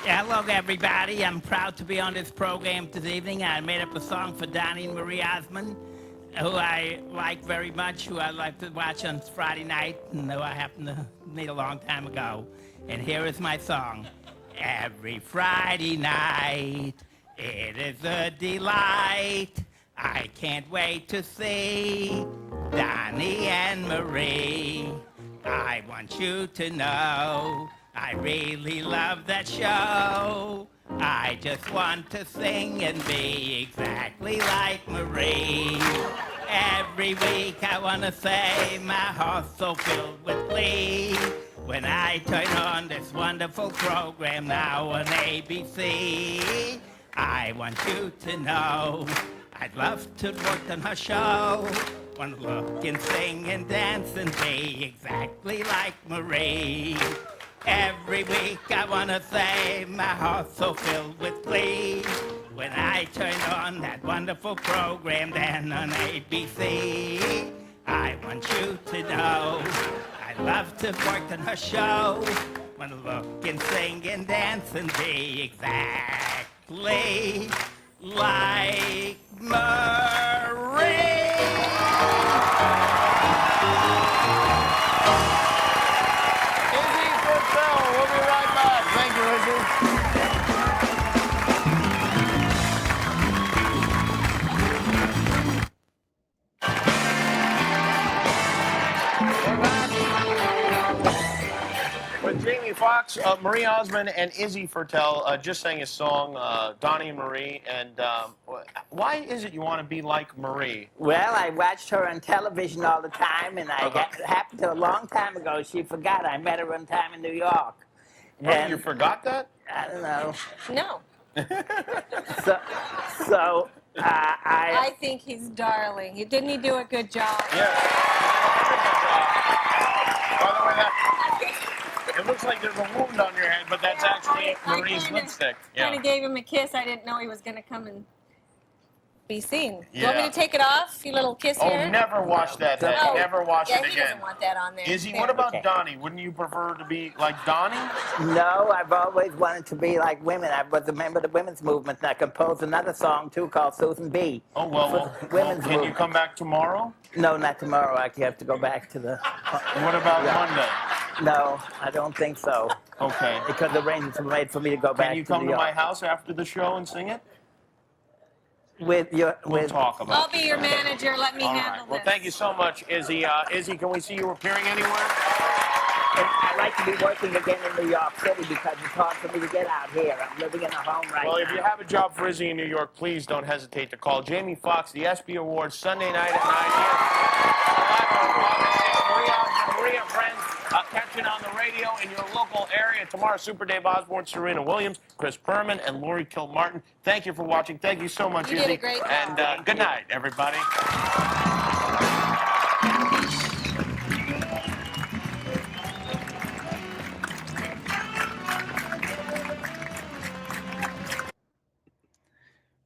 Hello, everybody. I'm proud to be on this program this evening. I made up a song for Donnie and Marie Osmond, who I like very much, who I like to watch on Friday night, and who I happened to meet a long time ago. And here is my song. Every Friday night, it is a delight. I can't wait to see Donnie and Marie. I want you to know I really love that show. I just want to sing and be exactly like Marie. Every week I want to say my heart's so filled with glee. when I turn on this wonderful program now on ABC. I want you to know I'd love to work on her show. Want to look and sing and dance and be exactly like Marie. Every week I want to say my heart's so filled with glee. When I turn on that wonderful program then on ABC. I want you to know I love to work on her show. Want to look and sing and dance and be exactly like Marie. Izzy Fertel, we'll be right back. Thank you, Izzy. With Jamie Foxx, Marie Osmond, and Izzy Fertel just sang a song, Donnie and Marie. And why is it you want to be like Marie? Well, I watched her on television all the time, and it happened to a long time ago. She forgot. I met her one time in New York. Oh, you forgot that? I don't know. No. I think he's darling. Didn't he do a good job? Yes. By the way, it looks like there's a wound on your head, but that's actually Marie's lipstick. Kind of gave him a kiss. I didn't know he was going to come and be seen. Yeah. You want me to take it off? You little kiss here? Oh, never wash that head. Oh, Never wash it he again. doesn't want that on there. Izzy, There. what about Donnie? Wouldn't you prefer to be like Donnie? No, I've always wanted to be like women. I was a member of the women's movement, and I composed another song, too, called Susan B. Oh, well, can you come back tomorrow? No, not tomorrow. I have to go back to the... What about Monday? No, I don't think so. Okay. Because the arrangements were made for me to go back to Can you come New to York. my house after the show and sing it? We'll talk about I'll be your manager. Let me All handle right. Well, this. thank you so much, Izzy. Izzy, can we see you appearing anywhere? And I'd like to be working again in New York City because it's hard for me to get out here. I'm living in a home right Well, now. if you have a job for Izzy in New York, please don't hesitate to call Jamie Foxx, the ESPY Awards, Sunday night at 9 p.m. Maria Friends, catching on the radio in your local area tomorrow. Super Dave Osborne, Serena Williams, Chris Perman, and Lori Kilmartin. Thank you for watching. Thank you so much, You Izzy. did a great job. And good night, everybody.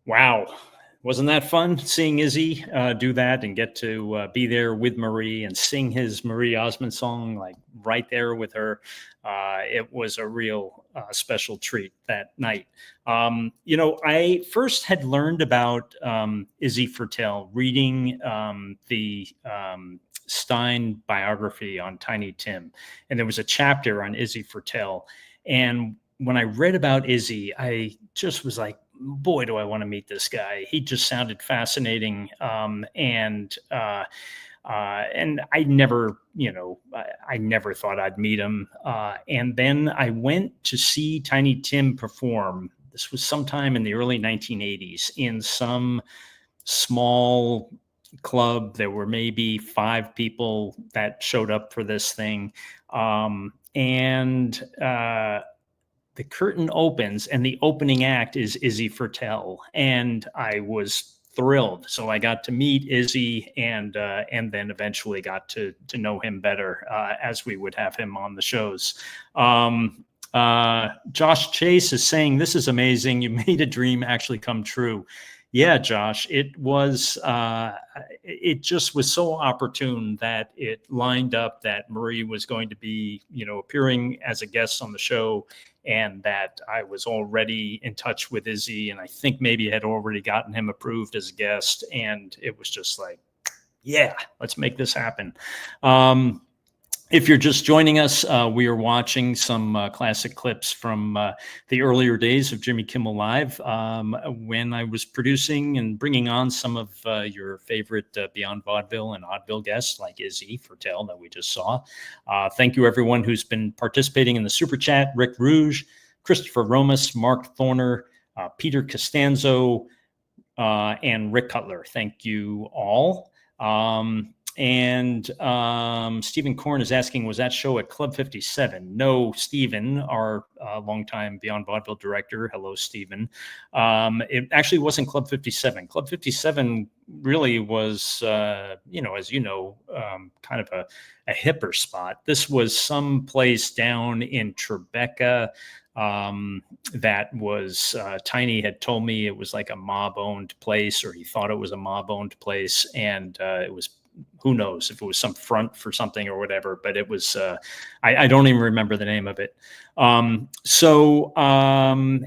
Wow. Wasn't that fun seeing Izzy do that and get to be there with Marie and sing his Marie Osmond song, like right there with her? It was a real special treat that night. I first had learned about Izzy Fertel reading the Stein biography on Tiny Tim. And there was a chapter on Izzy Fertel. And when I read about Izzy, I just was like, boy, do I want to meet this guy. He just sounded fascinating. And I never, I never thought I'd meet him. And then I went to see Tiny Tim perform. This was sometime in the early 1980s in some small club. There were maybe 5 people that showed up for this thing. The curtain opens and the opening act is Izzy Fertel. And I was thrilled. So I got to meet Izzy and then eventually got to know him better as we would have him on the shows. Josh Chase is saying, this is amazing. You made a dream actually come true. Yeah, Josh, it was, it just was so opportune that it lined up that Marie was going to be, appearing as a guest on the show, and that I was already in touch with Izzy, and I think maybe had already gotten him approved as a guest. And it was just like, yeah, let's make this happen. If you're just joining us, we are watching some classic clips from the earlier days of Jimmy Kimmel Live, when I was producing and bringing on some of your favorite Beyond Vaudeville and Oddville guests like Izzy Fertel that we just saw. Thank you, everyone who's been participating in the Super Chat. Rick Rouge, Christopher Romas, Mark Thorner, Peter Costanzo, and Rick Cutler. Thank you all. and Stephen Korn is asking, was that show at Club 57? No, Stephen, our longtime Beyond Vaudeville director. Hello, Stephen. It actually wasn't Club 57. Club 57 really was, you know, as you know, kind of a hipper spot. This was some place down in Tribeca that was Tiny had told me it was like a mob-owned place, or he thought it was a mob-owned place, and it was, who knows if it was some front for something or whatever, but it was I don't even remember the name of it.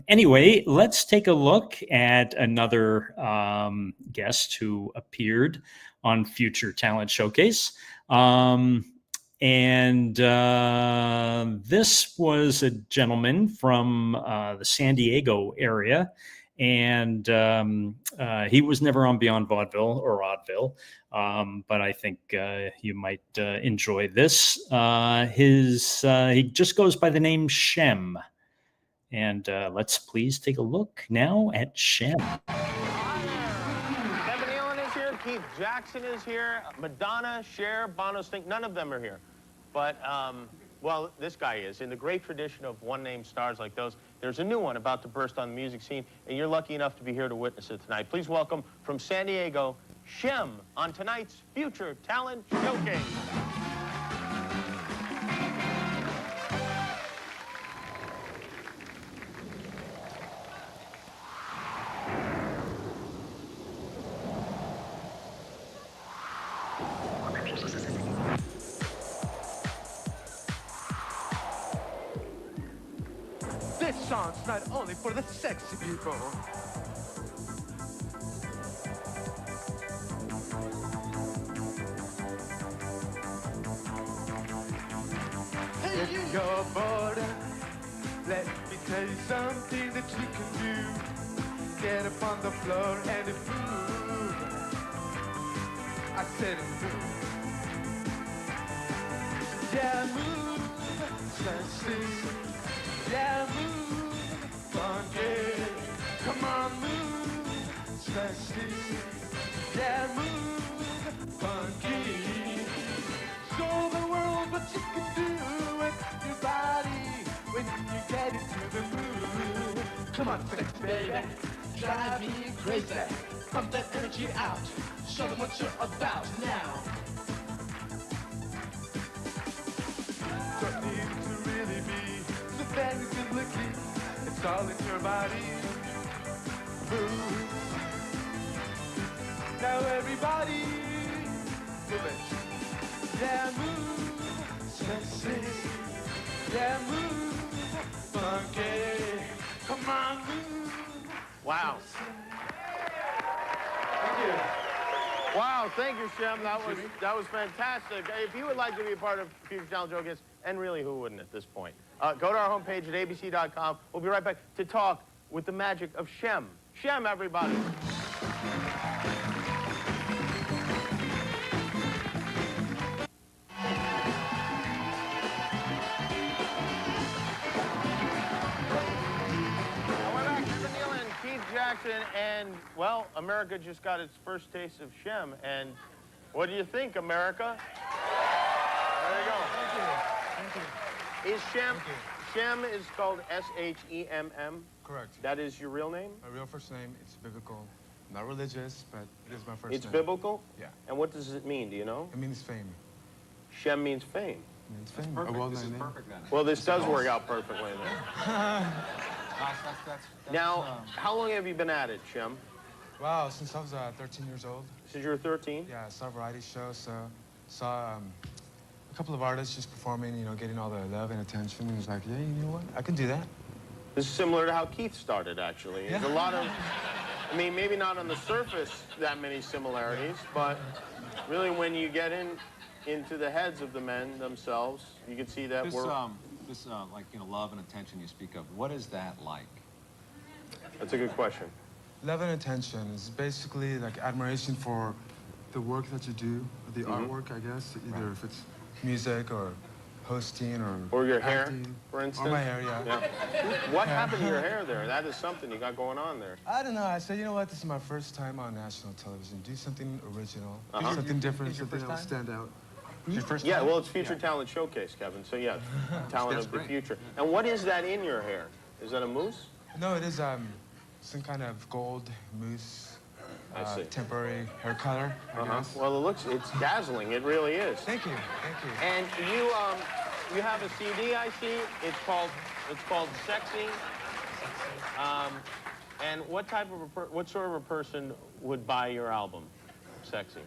Anyway, let's take a look at another guest who appeared on Future Talent Showcase. This was a gentleman from the San Diego area, and he was never on Beyond Vaudeville or Oddville, but I think you might enjoy this. He just goes by the name Shem, and let's please take a look now at Shem. Kevin Nealon is here. Keith Jackson is here. Madonna, Cher, Bono Stink. None of them are here. But, well, this guy is. In the great tradition of one-name stars like those, there's a new one about to burst on the music scene, and you're lucky enough to be here to witness it tonight. Please welcome, from San Diego, Shem, on tonight's Future Talent Showcase. This song's not only for the sexy people. Hey, if you're bored, let me tell you something that you can do. Get up on the floor and move. I said move. Yeah, move. Sexy. Yeah, move, funky, come on, move, sexy. Yeah, move, funky. Show the world what you can do with your body when you get into the mood. Come on, sexy baby, drive me crazy. Pump that energy out, show them what you're about now. Don't need to really be very good looking, it's all in your body. Move. Now everybody, move it. Yeah, move, sexy. Yeah, move, funky. Come on, move. Wow. Thank you. Wow, thank you, Shem. That was fantastic. If you would like to be a part of Future Talent Showcase, and really, who wouldn't at this point? Go to our homepage at abc.com. We'll be right back to talk with the magic of Shem. Shem, everybody. We're back. Kevin Nealon, Keith Jackson, and, well, America just got its first taste of Shem. And what do you think, America? There you go. Thank you. Thank you. Is Shem, Shem is spelled S-H-E-M-M? Correct. That is your real name? My real first name, it's biblical. Not religious, but it is my first name. It's biblical? Yeah. And what does it mean, do you know? It means fame. Shem means fame. It means fame. Perfect. This is perfect then. Well, this does work out perfectly then. Now, how long have you been at it, Shem? Wow, since I was 13 years old. Since you were 13? Yeah, I saw a variety show, so saw a couple of artists just performing, you know, getting all the love and attention, and was like, yeah, you know what? I can do that. This is similar to how Keith started, actually. There's a lot of, I mean, maybe not on the surface that many similarities, but really when you get into the heads of the men themselves, you can see that This, we're... like, you know, love and attention you speak of, what is that like? That's a good question. Love and attention is basically like admiration for the work that you do, the artwork, I guess, either if it's music or hosting Or your hair, acting. for instance? Or my hair, yeah. What happened to your hair there? That is something you got going on there. I don't know. I said, you know what? This is my first time on national television. Do something original, Uh-huh. something different, It's your something that will first stand out. Your first Yeah, time? well, it's Future Talent Showcase, Kevin. So yeah, talent That's of the great. future. And what is that in your hair? Is that a mousse? No, it is some kind of gold mousse, I see. temporary hair color, I guess. Well, it's dazzling. It really is. Thank you, thank you. And you have a CD, I see. It's called Sexy. And what sort of a person would buy your album, Sexy?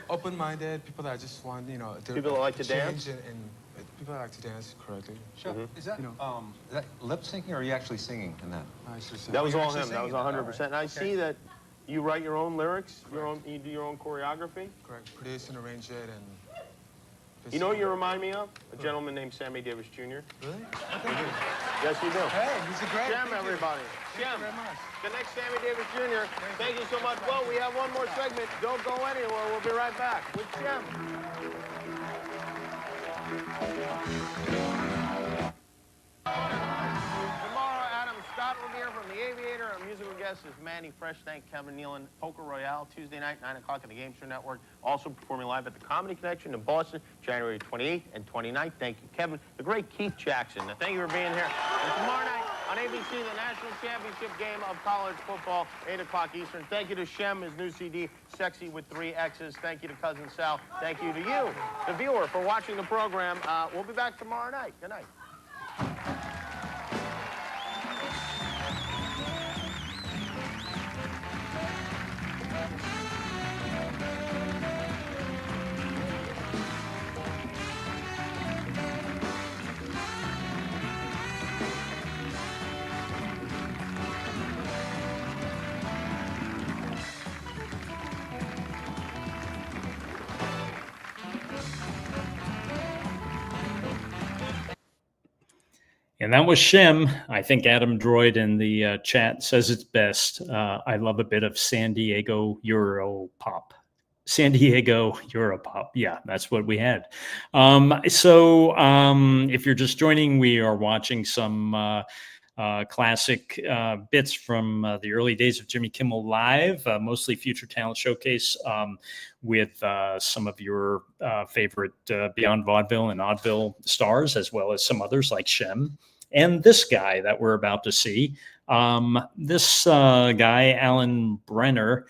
Open-minded, people that just want, People that like to change dance? and people that like to dance correctly. Sure. Is that lip syncing or are you actually singing in that? That was all him. That was 100%. And I see that you write your own lyrics, you do your own choreography. Correct. Produce and arrange it and. You know what you remind me of? A gentleman named Sammy Davis Jr. Really? Yes, you do. Hey, he's a great. Shem, everybody. Shem. Thank you very much. The next Sammy Davis Jr. Thank you so much. Well, we have one more segment. Don't go anywhere. We'll be right back with Shem. Tomorrow, Adam Scott will be here from The Aviator. Our musical guest is Manny Fresh. Thank Kevin Nealon. Poker Royale, Tuesday night, 9 o'clock on the Game Show Network. Also performing live at the Comedy Connection in Boston, January 28th and 29th. Thank you, Kevin. The great Keith Jackson. Thank you for being here. And tomorrow night on ABC, the National Championship game of college football, 8 o'clock Eastern. Thank you to Shem, his new CD, Sexy with 3 X's. Thank you to Cousin Sal. Thank you to you, the viewer, for watching the program. We'll be back tomorrow night. Good night. And that was Shem. I think Adam Droid in the chat says it's best. I love a bit of San Diego Europop. San Diego Europop. Yeah, that's what we had. If you're just joining, we are watching some classic bits from the early days of Jimmy Kimmel Live, mostly Future Talent Showcase, with some of your favorite Beyond Vaudeville and Oddville stars, as well as some others like Shem. And this guy that we're about to see, this guy, Alan Brenner,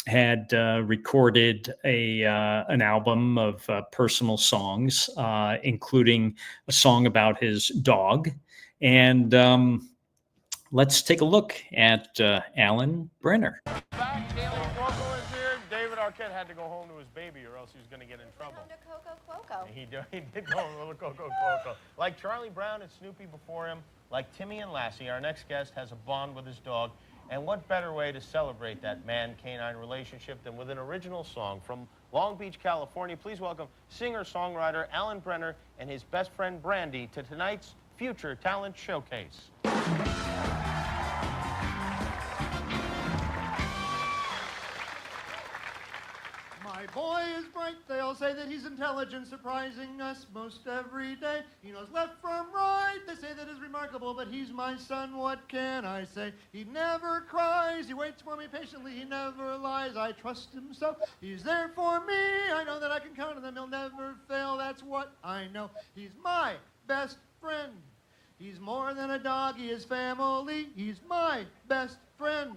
had recorded an album of personal songs, including a song about his dog. And let's take a look at Alan Brenner. Back, David Cuoco is here. David Arquette had to go home to his baby or else he was going to get in trouble. He did go a little Coco Cuoco. Like Charlie Brown and Snoopy before him, like Timmy and Lassie, our next guest has a bond with his dog. And what better way to celebrate that man-canine relationship than with an original song from Long Beach, California. Please welcome singer-songwriter Alan Brenner and his best friend Brandy to tonight's Future Talent Showcase. My boy is bright, they all say that he's intelligent, surprising us most every day. He knows left from right, they say that is remarkable, but he's my son, what can I say? He never cries, he waits for me patiently, he never lies, I trust him so. He's there for me, I know that I can count on him, he'll never fail, that's what I know. He's my best friend. He's more than a dog, he is family, he's my best friend.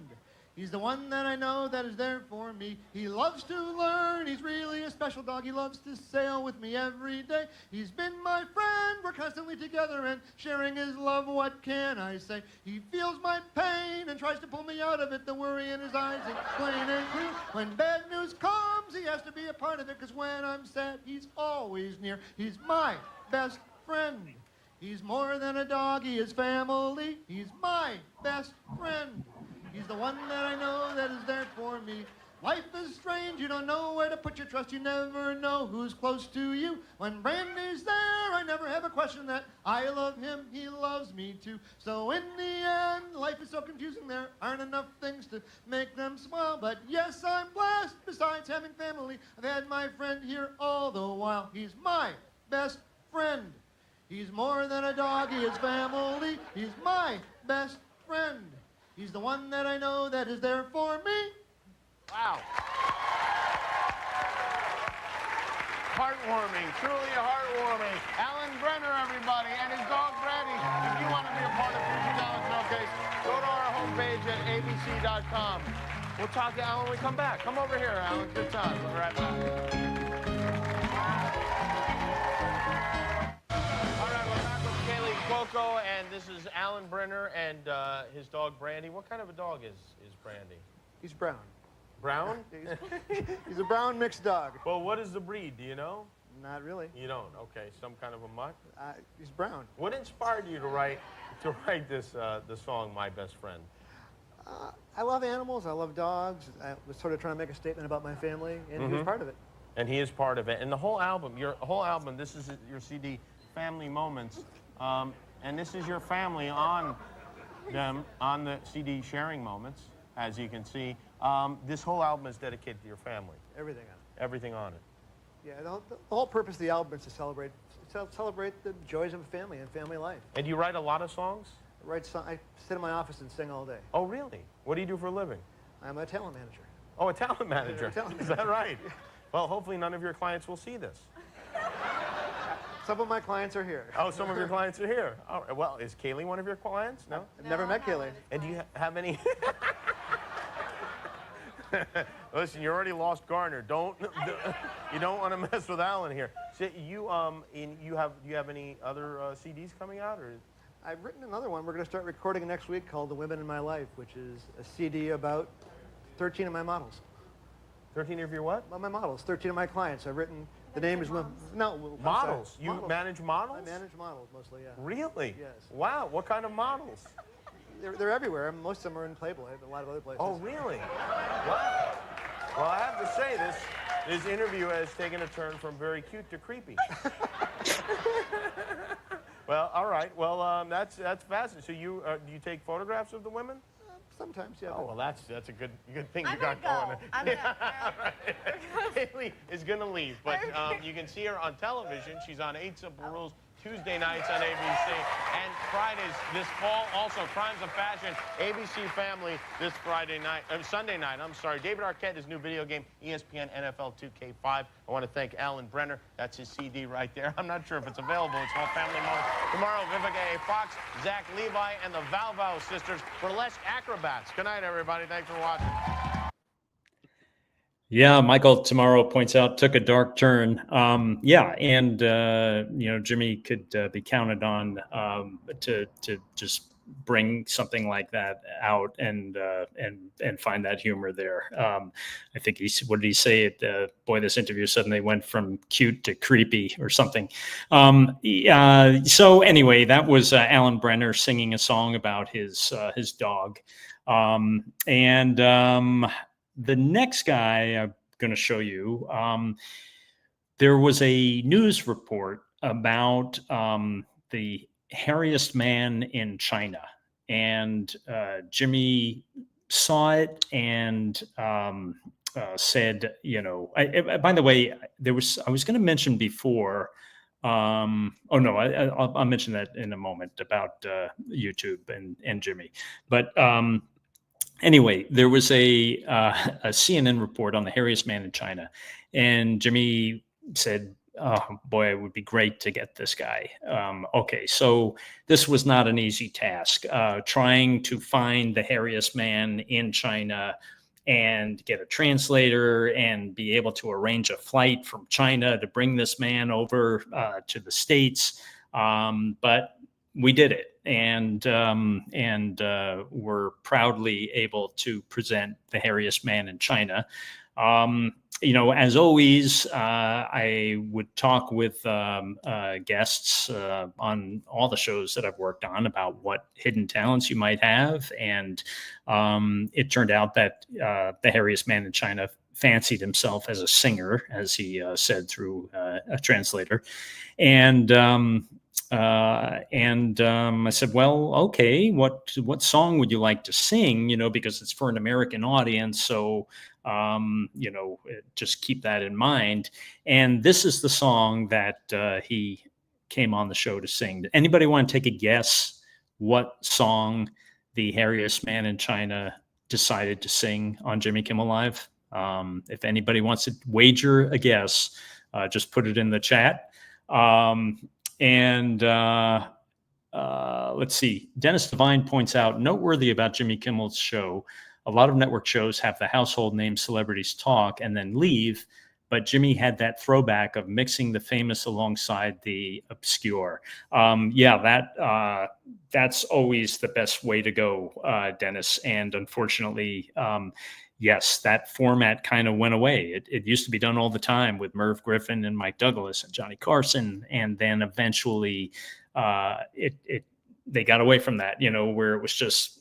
He's the one that I know that is there for me. He loves to learn. He's really a special dog. He loves to sail with me every day. He's been my friend. We're constantly together and sharing his love. What can I say? He feels my pain and tries to pull me out of it. The worry in his eyes is plain and clear. When bad news comes, he has to be a part of it. Because when I'm sad, he's always near. He's my best friend. He's more than a dog. He is family. He's my best friend. He's the one that I know that is there for me. Life is strange, you don't know where to put your trust, you never know who's close to you. When Brandy's there, I never have a question that I love him, he loves me too. So in the end, life is so confusing, there aren't enough things to make them smile. But yes, I'm blessed, besides having family, I've had my friend here all the while. He's my best friend. He's more than a dog, he is family. He's my best friend. He's the one that I know that is there for me. Wow. Heartwarming, truly heartwarming. Alan Brenner, everybody, and his dog, Brandy. If you want to be a part of Future Talent Showcase, go to our homepage at abc.com. We'll talk to Alan when we come back. Come over here, Alan. Good time. We'll be right back. All right, we're back with Kaylee Cuoco, and this is Alan Brenner and his dog, Brandy. What kind of a dog is Brandy? He's brown. Brown? He's a brown mixed dog. Well, what is the breed? Do you know? Not really. You don't? Okay, some kind of a mutt? He's brown. What inspired you to write this the song "My Best Friend"? I love animals. I love dogs. I was sort of trying to make a statement about my family, and he was part of it. And he is part of it. And the whole album, your whole album, this is your CD, Family Moments, and this is your family on the CD sharing moments, as you can see. This whole album is dedicated to your family. Everything on it. Everything on it. Yeah, the whole purpose of the album is to celebrate the joys of a family and family life. And do you write a lot of songs? I sit in my office and sing all day. Oh, really? What do you do for a living? I'm a talent manager. Oh, a talent manager. A talent Is that right? Well, hopefully none of your clients will see this. Some of my clients are here. Oh, some of your clients are here. All right. Well, is Kaylee one of your clients? No? I've never met Kaylee. And do you have any... Listen, you already lost Garner. You don't want to mess with Alan here. So do you have any other CDs coming out, or? I've written another one. We're going to start recording next week called "The Women in My Life," which is a CD about 13 of my models. 13 of your what? Well, my models. 13 of my clients. I've written. The name is models. You manage models? I manage models mostly. Yeah. Really? Yes. Wow. What kind of models? They're everywhere. Most of them are in Playboy. A lot of other places. Oh, really? Wow. Well, I have to say, this interview has taken a turn from very cute to creepy. Well, all right. Well, that's fascinating. So you do you take photographs of the women? Sometimes, yeah. Oh, well, that's a good thing you got going. Kaylee is going to leave, but you can see her on television. She's on 8 Simple Rules Tuesday nights on ABC, and Fridays this fall. Also, Crimes of Fashion, ABC Family this Sunday night. I'm sorry. David Arquette, his new video game, ESPN NFL 2K5. I want to thank Alan Brenner. That's his CD right there. I'm not sure if it's available. It's called Family Moment. Tomorrow, Vivica A. Fox, Zach Levi, and the Valvo sisters, Burlesque Acrobats. Good night, everybody. Thanks for watching. Yeah, Michael tomorrow points out took a dark turn. Yeah, and Jimmy could be counted on to just bring something like that out and find that humor there. I think what did he say? Boy, this interview suddenly went from cute to creepy or something. So anyway, that was Alan Brenner singing a song about his dog, the next guy I'm going to show you, there was a news report about the hairiest man in China. And Jimmy saw it and said, by the way, I was going to mention before, I'll mention that in a moment about YouTube and Jimmy. But anyway, there was a CNN report on the hairiest man in China, and Jimmy said, "Oh boy, it would be great to get this guy." Okay, so this was not an easy task. Trying to find the hairiest man in China and get a translator and be able to arrange a flight from China to bring this man over to the States, but we did it. And we're proudly able to present the hairiest man in China. As always, I would talk with guests on all the shows that I've worked on about what hidden talents you might have. And it turned out that the hairiest man in China fancied himself as a singer, as he said through a translator. And I said, well, okay, what song would you like to sing? Because it's for an American audience. So, just keep that in mind. And this is the song that he came on the show to sing. Anybody want to take a guess what song the hairiest man in China decided to sing on Jimmy Kimmel Live? If anybody wants to wager a guess, just put it in the chat. Let's see. Dennis Devine points out, noteworthy about Jimmy Kimmel's show, a lot of network shows have the household name celebrities talk and then leave, but Jimmy had that throwback of mixing the famous alongside the obscure. That's always the best way to go, Dennis. And unfortunately, yes, that format kind of went away. It used to be done all the time with Merv Griffin and Mike Douglas and Johnny Carson, and then eventually they got away from that, where it was just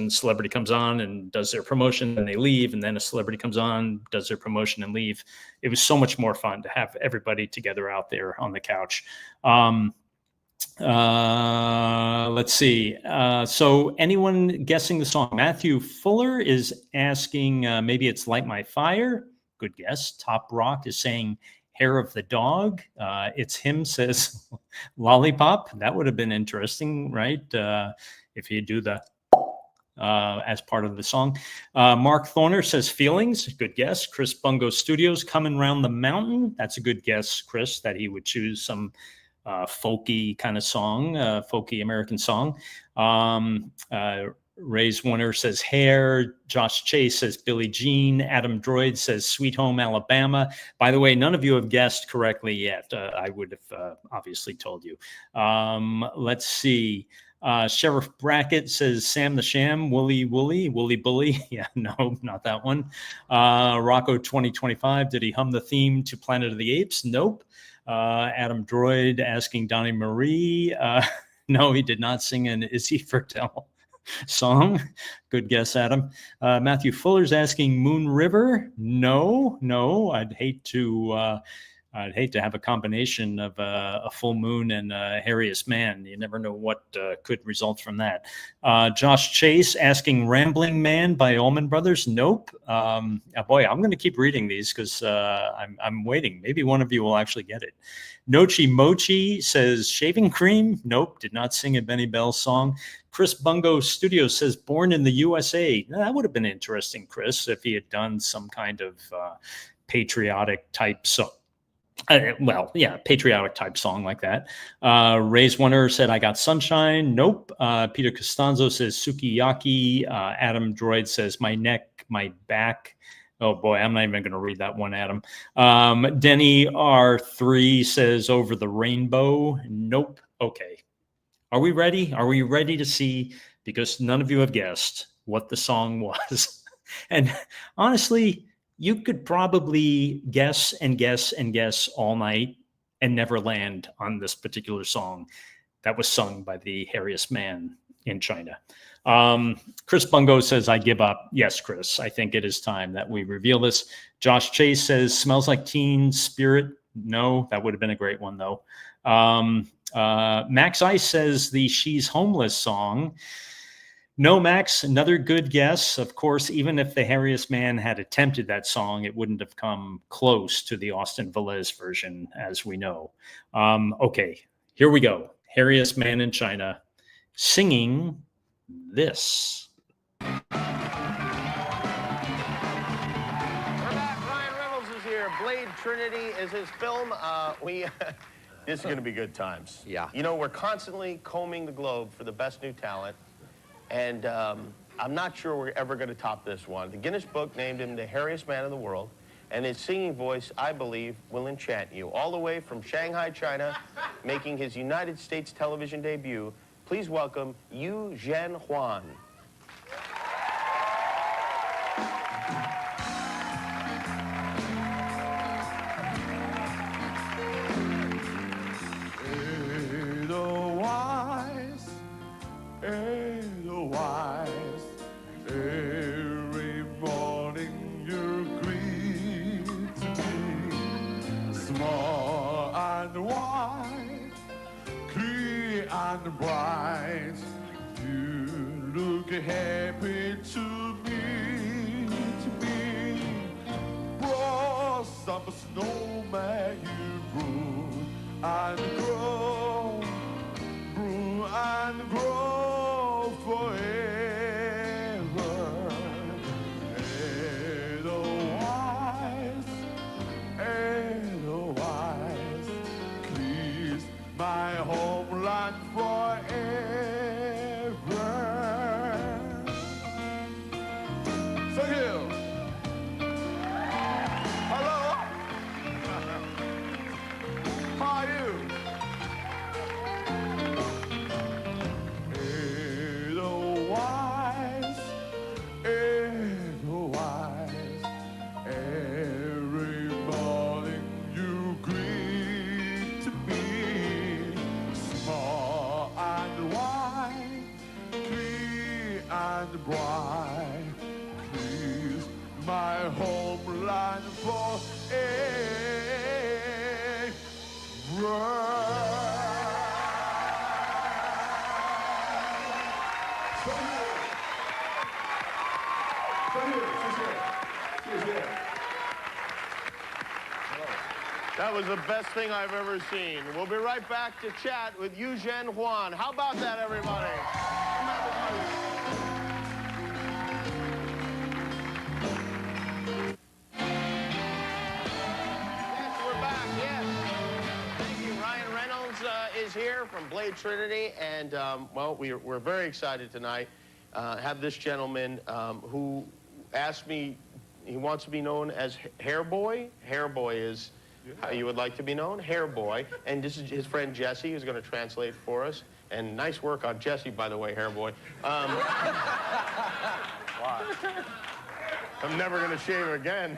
celebrity comes on and does their promotion and they leave, and then a celebrity comes on, does their promotion and leave. It was so much more fun to have everybody together out there on the couch. Let's see. So anyone guessing the song? Matthew Fuller is asking, maybe it's Light My Fire. Good guess. Top Rock is saying Hair of the Dog. It's Him says Lollipop. That would have been interesting, right? If you do the as part of the song. Mark Thorner says Feelings. Good guess. Chris Bungo Studios, Coming Round the Mountain. That's a good guess, Chris, that he would choose some folky kind of song, folky American song. Ray's Winner says Hair. Josh Chase says Billie Jean. Adam Droid says Sweet Home Alabama. By the way, none of you have guessed correctly yet. I would have obviously told you. Let's see. Sheriff Brackett says Sam the Sham, Wooly Bully. Yeah, no, not that one. Rocco 2025, did he hum the theme to Planet of the Apes? Nope. Adam Droid asking Donnie Marie. No, he did not sing an Izzy Fertel song. Good guess, Adam. Matthew Fuller's asking Moon River. No, I'd hate to have a combination of a full moon and a hairiest man. You never know what could result from that. Josh Chase asking Rambling Man by Allman Brothers. Nope. Boy, I'm going to keep reading these because I'm waiting. Maybe one of you will actually get it. Nochi Mochi says Shaving Cream. Nope, did not sing a Benny Bell song. Chris Bungo Studios says Born in the USA. Now, that would have been interesting, Chris, if he had done some kind of patriotic type song. Patriotic type song like that. Ray's Winner said I Got Sunshine. Nope. Peter Costanzo says Sukiyaki. Adam Droid says My Neck, My Back. Oh boy, I'm not even going to read that one, Adam. Denny R3 says Over the Rainbow. Nope. Okay. Are we ready? Are we ready to see, because none of you have guessed what the song was? And honestly, you could probably guess and guess and guess all night and never land on this particular song that was sung by the hairiest man in China. Chris Bungo says, I give up. Yes, Chris, I think it is time that we reveal this. Josh Chase says, Smells Like Teen Spirit. No, that would have been a great one, though. Max Ice says the She's Homeless song. No, Max, another good guess. Of course, even if the hairiest man had attempted that song, it wouldn't have come close to the Austin Velez version, as we know. Okay, here we go. Hairiest man in China singing this. We're back. Ryan Reynolds is here. Blade Trinity is his film. This is going to be good times. Yeah. You know, we're constantly combing the globe for the best new talent. And I'm not sure we're ever going to top this one. The Guinness Book named him the hairiest man in the world, and his singing voice, I believe, will enchant you. All the way from Shanghai, China, making his United States television debut, please welcome Yu Zhen Huan. Edelweiss, every morning you greet me, small and white, clear and bright, you look happy to me, blossom snowman you grew and grow. my homeland forever. Thank you. Hello. How are you? Edelweiss, Edelweiss, every morning you greet me, small and wide, clear and bright. Please, my homeland That was the best thing I've ever seen. We'll be right back to chat with Eugene Juan. How about that, everybody? Yes, we're back, yes. Thank you. Ryan Reynolds is here from Blade Trinity, and, well, we're very excited tonight. Have this gentleman who asked me, he wants to be known as Hair Boy. Hair Boy is how you would like to be known, Hair Boy. And this is his friend Jesse, who's going to translate for us. And nice work on Jesse, by the way, Hair Boy. Wow. I'm never going to shave again.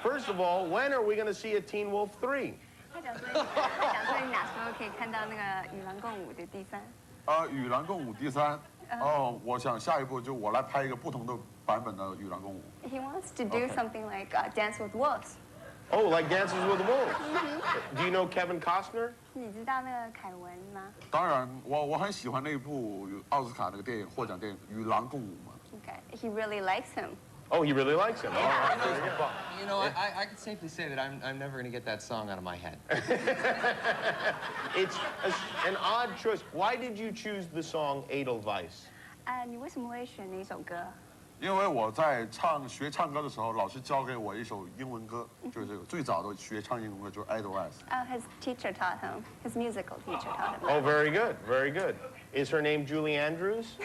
First of all, when are we going to see a Teen Wolf 3? 他讲说你哪时候可以看到那个《与狼共舞》的第三？与狼共舞第三。我想下一步就我来拍一个不同的版本的与狼共舞。He wants to do something like Dance with Wolves. Oh, like Dances with Wolves. Do you know Kevin Costner? 你知道那个凯文吗？当然，我很喜欢那部奥斯卡那个电影获奖电影《与狼共舞》嘛。Okay, he really likes him. Oh, he really likes him. Yeah. You know, I can safely say that I'm never going to get that song out of my head. It's an odd choice. Why did you choose the song Edelweiss? 你为什么会选那首歌？因为我在学唱歌的时候，老师教给我一首英文歌，就是这个最早的学唱英文歌就是 Edelweiss。His teacher taught him. His musical teacher taught him. Oh, very good, very good. Is her name Julie Andrews?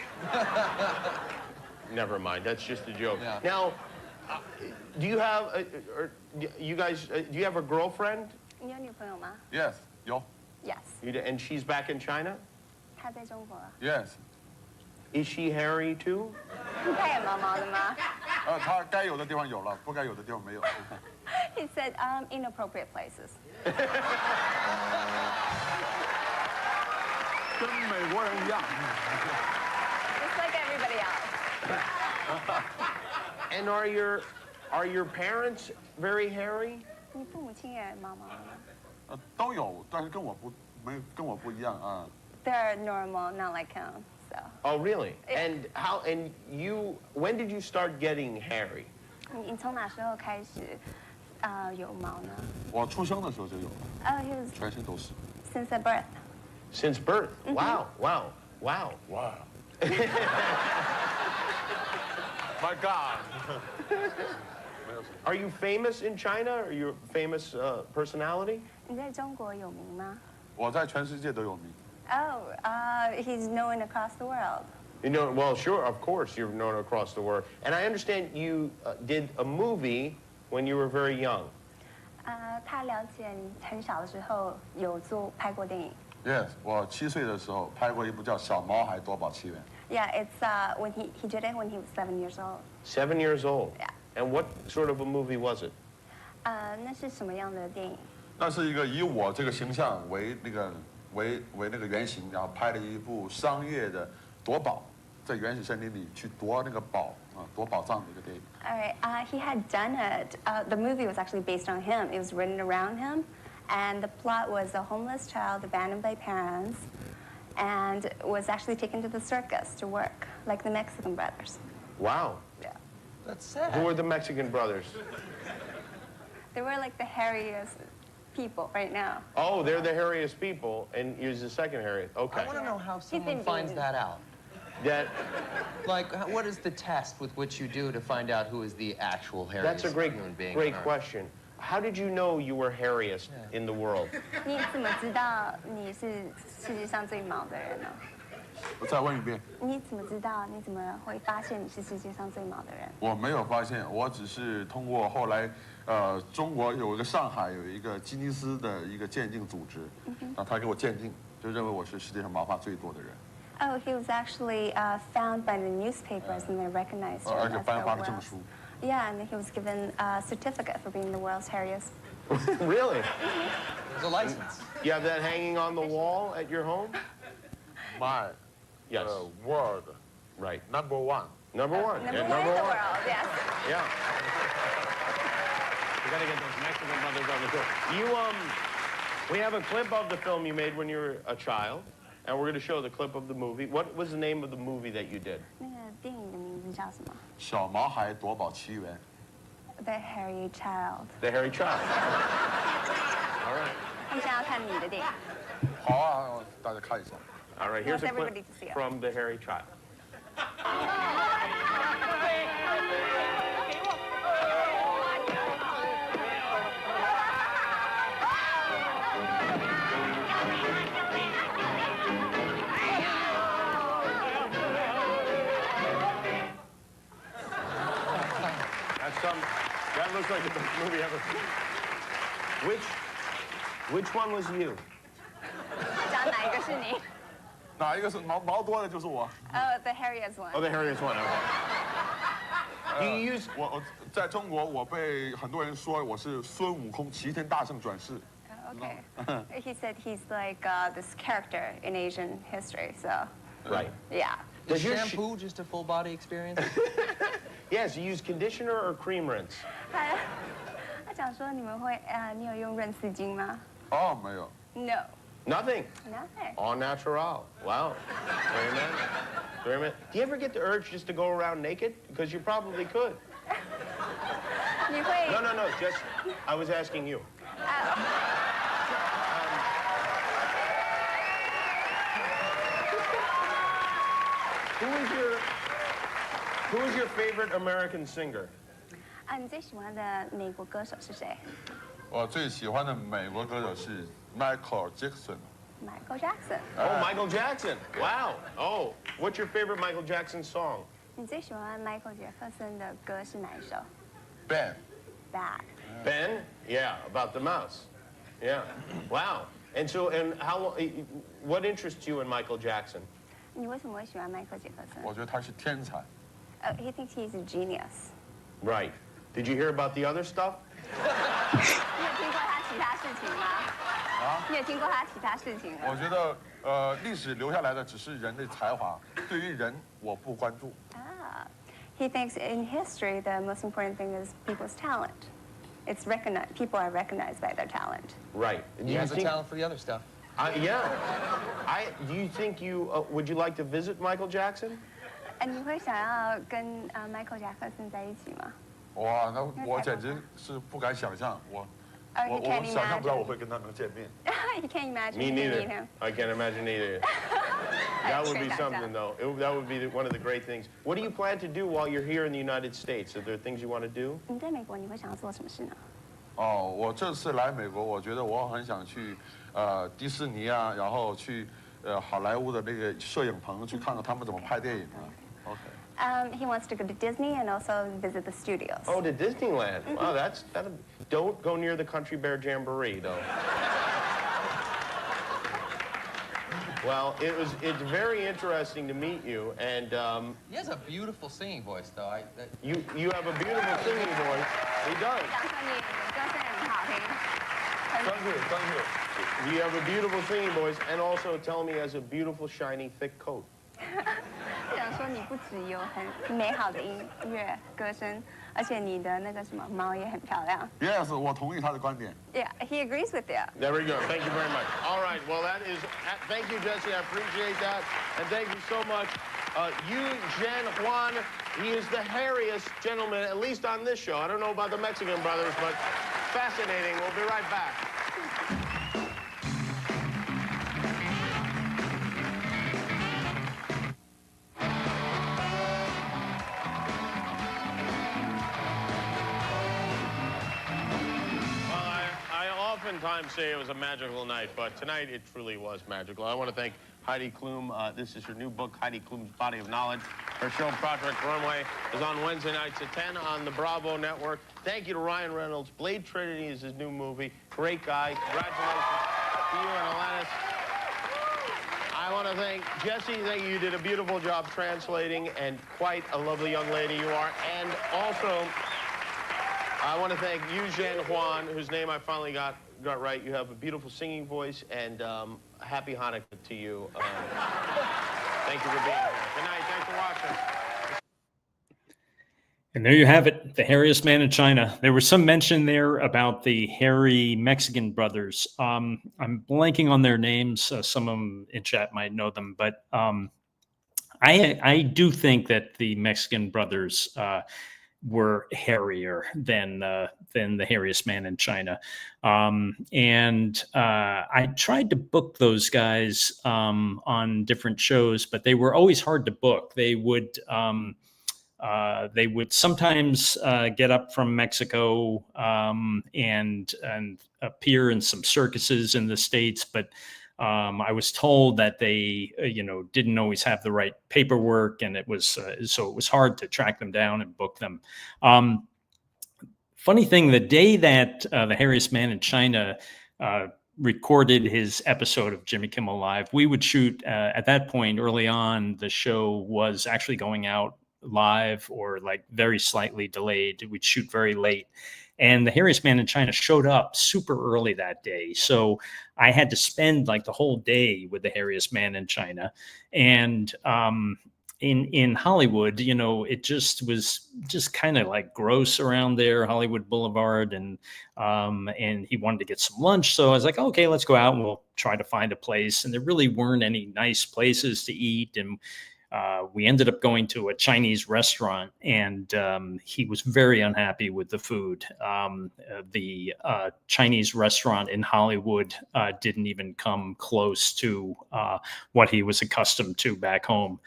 Never mind. That's just a joke. Yeah. Now, do you have, you guys, do you have a girlfriend? 你有女朋友吗 Yes， 有。 Yes. And she's back in China? 她在中国。 Yes。 Is she hairy too? 她也毛毛的吗？她该有的地方有了，不该有的地方没有。He said, inappropriate places. 跟美国人一样。 Just like everybody else. And are your parents very hairy? 你父母亲也毛毛的吗？都有，但是跟我不一样啊。 They're normal, not like him. So. Oh, really? And how? And you? When did you start getting hairy? 你从哪时候开始有毛呢？我出生的时候就有了。He was 全身都是。 Since birth. Since birth? Wow! Wow! Wow! Wow! My God! Are you famous in China? Are you a famous personality? 你在中国有名吗？我在全世界都有名。 Oh, he's known across the world. You know, well, sure, of course, you're known across the world. And I understand you did a movie when you were very young. 他了解你很小的时候有拍过电影。 Yes， 我7岁的时候拍过一部叫《小毛孩夺宝奇缘》。Yeah, it's when he did it when he was 7 years old. 7 years old. Yeah. And what sort of a movie was it? 那是什么样的电影？那是一个以我这个形象为那个原型，然后拍了一部商业的夺宝，在原始森林里去夺那个宝夺宝藏的一个电影。All right, he had done it. The movie was actually based on him. It was written around him, and the plot was a homeless child abandoned by parents, and was actually taken to the circus to work, like the Mexican brothers. Wow. Yeah. That's sad. Who are the Mexican brothers? They were like the hairiest people right now. Oh, they're the hairiest people, and he's the second hairiest. Okay. I want to know how someone finds that out. That, like, what is the test with which you do to find out who is the actual hairiest that's a human being? great question. how did you know you were hairiest in the world? 你怎么知道你是世界上最毛的人呢？我再问一遍，你怎么知道？你怎么会发现你是世界上最毛的人？我没有发现，我只是通过后来，中国有一个上海有一个吉尼斯的一个鉴定组织，然后他给我鉴定，就认为我是世界上毛发最多的人。 Oh, he was actually found by the newspapers and they recognized him 而且 as 颁 the 发了 world's. 证书。 Yeah, and he was given a certificate for being the world's hairiest. Really? It's a license. You have that hanging on the wall at your home? My Yes. world Right. number one. Number one. Number Yeah, one in number the one. world, yes. Yeah. We gotta get those Mexican brothers on the tour. We have a clip of the film you made when you were a child, and we're gonna show the clip of the movie. What was the name of the movie that you did? 那个电影的名字叫什么小毛孩夺宝奇缘。 ？The Hairy Child. The Hairy Child. All right. 他们想要看你的电影。好啊，大家看一下。 All right. Here's Wants a clip everybody to see it. from The Hairy Child. That looks like the best movie ever. Which one was you? 讲哪一个是你哪一个是毛多的就是我。 ？Oh, the hairiest one. Oh, the hairiest one. Okay. Do you use? 我在中国，我被很多人说我是孙悟空齐天大圣转世。 Okay. He said he's like this character in Asian history, so. Right. Yeah. Is shampoo just a full body experience? Yes. You use conditioner or cream rinse? 他讲说你们会你有用润丝巾吗哦，没有。 ？No. Nothing. Nothing. All natural. Wow. Very nice. Very nice. Do you ever get the urge just to go around naked? Because you probably could. 你会 No, no, no. Just, I was asking you. Who is your favorite American singer? 啊，你最喜欢的美国歌手是谁我最喜欢的美国歌手是 Michael Jackson。 ？Michael Jackson。 Oh, Michael Jackson. Wow. Oh, what's your favorite Michael Jackson song? 你最喜欢 Michael 杰克森的歌是哪一首 Ben。 ？Bad。 Ben? Yeah, about the mouse. Yeah. Wow. And so, and how? What interests you in Michael Jackson? 你为什么会喜欢迈克杰克森？我觉得他是天才。He thinks he's a genius. Right. Did you hear about the other stuff? 你有听过他其他事情吗？啊？你有听过他其他事情吗？我觉得历史留下来的只是人的才华，对于人我不关注。He thinks in history the most important thing is people's talent. It's recognized. People are recognized by their talent. Right. He has a talent for the other stuff. Yeah. Do you think would you like to visit Michael Jackson? 你会想要跟Michael 杰克森在一起吗？哇，那我简直是不敢想象，我想象不到我会跟他能见面。You can't imagine. Me meeting neither. him. I can't imagine either. That would be something, though. That would be one of the great things. What do you plan to do while you're here in the United States? Are there things you want to do? 你在美国你会想要做什么事呢？哦，我这次来美国，我觉得我很想去迪士尼啊，然后去好莱坞的那个摄影棚去看看他们怎么拍电影啊。OK。He wants to go to Disney and also visit the studios. Oh, to Disneyland. Wow, don't go near the Country Bear Jamboree, though. Well, it's very interesting to meet you, and he has a beautiful singing voice, though. You have a beautiful singing voice. He does. Thank you. You have a beautiful singing voice, and also tell me, has a beautiful, shiny, thick coat. 想说你不只有很美好的音乐歌声，而且你的那个什么毛也很漂亮。Yes， 我同意他的观点。Yeah, he agrees with you. There we go. Thank you very much. All right. Well, thank you, Jesse. I appreciate that, and thank you so much. Yu Zhen Huan, he is the hairiest gentleman, at least on this show. I don't know about the Mexican brothers, but fascinating. We'll be right back. oftentimes say it was a magical night, but tonight it truly was magical. I want to thank Heidi Klum. This is her new book, Heidi Klum's Body of Knowledge. Her show, Project Runway, is on Wednesday nights at 10 on the Bravo Network. Thank you to Ryan Reynolds. Blade Trinity is his new movie. Great guy. Congratulations to you and Alanis. I want to thank Jesse. Thank you. You did a beautiful job translating, and quite a lovely young lady you are. And also, I want to thank you, Zhen Huan, whose name I finally got right. You have a beautiful singing voice, and happy Hanukkah to you. Thank you for being here. Good night. Thanks for watching. And there you have it, the hairiest man in China. There was some mention there about the hairy Mexican brothers. I'm blanking on their names. Some of them in chat might know them, but I do think that the Mexican brothers were hairier than the hairiest man in China. And I tried to book those guys on different shows, but they were always hard to book. They would sometimes get up from Mexico and appear in some circuses in the States, but I was told that they, didn't always have the right paperwork, and it was so it was hard to track them down and book them. Funny thing, the day that the hairiest man in China recorded his episode of Jimmy Kimmel Live, we would shoot at that point early on. The show was actually going out live or like very slightly delayed. We'd shoot very late. And the hairiest man in China showed up super early that day. So I had to spend like the whole day with the hairiest man in China. And in Hollywood, it just was just kind of like gross around there, Hollywood Boulevard. And he wanted to get some lunch. So I was like, okay, let's go out and we'll try to find a place. And there really weren't any nice places to eat. And we ended up going to a Chinese restaurant, and he was very unhappy with the food. The Chinese restaurant in Hollywood didn't even come close to what he was accustomed to back home.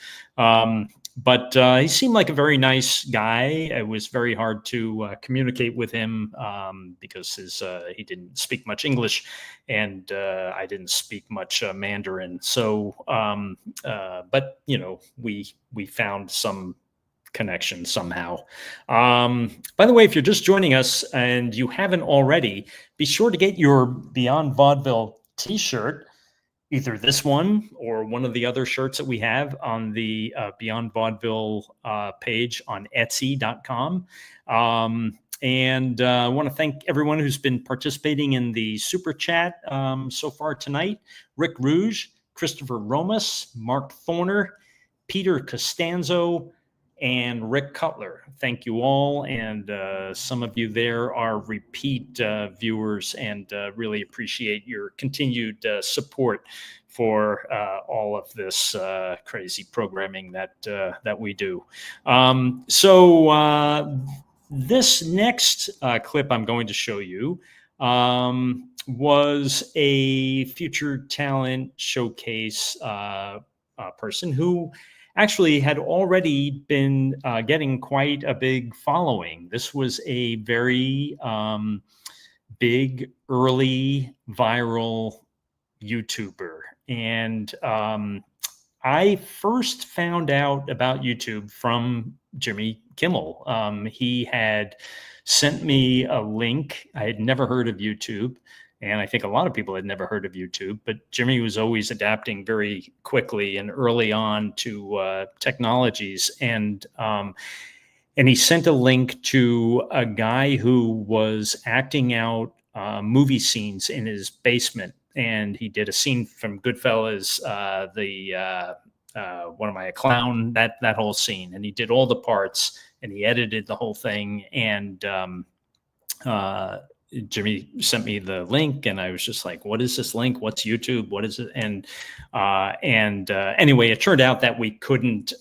But he seemed like a very nice guy. It was very hard to communicate with him because he didn't speak much English, and I didn't speak much Mandarin. So, but we found some connection somehow. By the way, if you're just joining us and you haven't already, be sure to get your Beyond Vaudeville T-shirt. Either this one or one of the other shirts that we have on the Beyond Vaudeville page on Etsy.com. And I want to thank everyone who's been participating in the Super Chat so far tonight. Rick Rouge, Christopher Romas, Mark Thorner, Peter Costanzo, and Rick Cutler. Thank you all. And some of you there are repeat viewers, and really appreciate your continued support for all of this crazy programming that we do. So this next clip I'm going to show you was a Future Talent Showcase person who actually had already been getting quite a big following. This was a very big, early, viral YouTuber. And I first found out about YouTube from Jimmy Kimmel. He had sent me a link. I had never heard of YouTube. And I think a lot of people had never heard of YouTube, but Jimmy was always adapting very quickly and early on to technologies. And he sent a link to a guy who was acting out movie scenes in his basement. And he did a scene from Goodfellas, what am I, a clown, that whole scene. And he did all the parts, and he edited the whole thing. And Jimmy sent me the link, and I was just like, what is this link? What's YouTube? What is it? And anyway, it turned out that we couldn't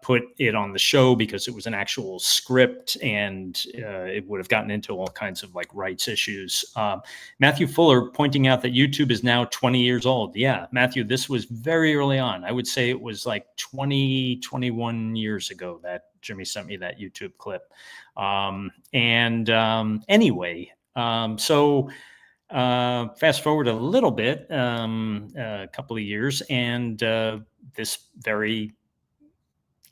put it on the show because it was an actual script, and it would have gotten into all kinds of like rights issues. Matthew Fuller pointing out that YouTube is now 20 years old. Yeah, Matthew, this was very early on. I would say it was like 21 years ago that Jimmy sent me that YouTube clip. Anyway, so Fast forward a little bit, a couple of years, and this very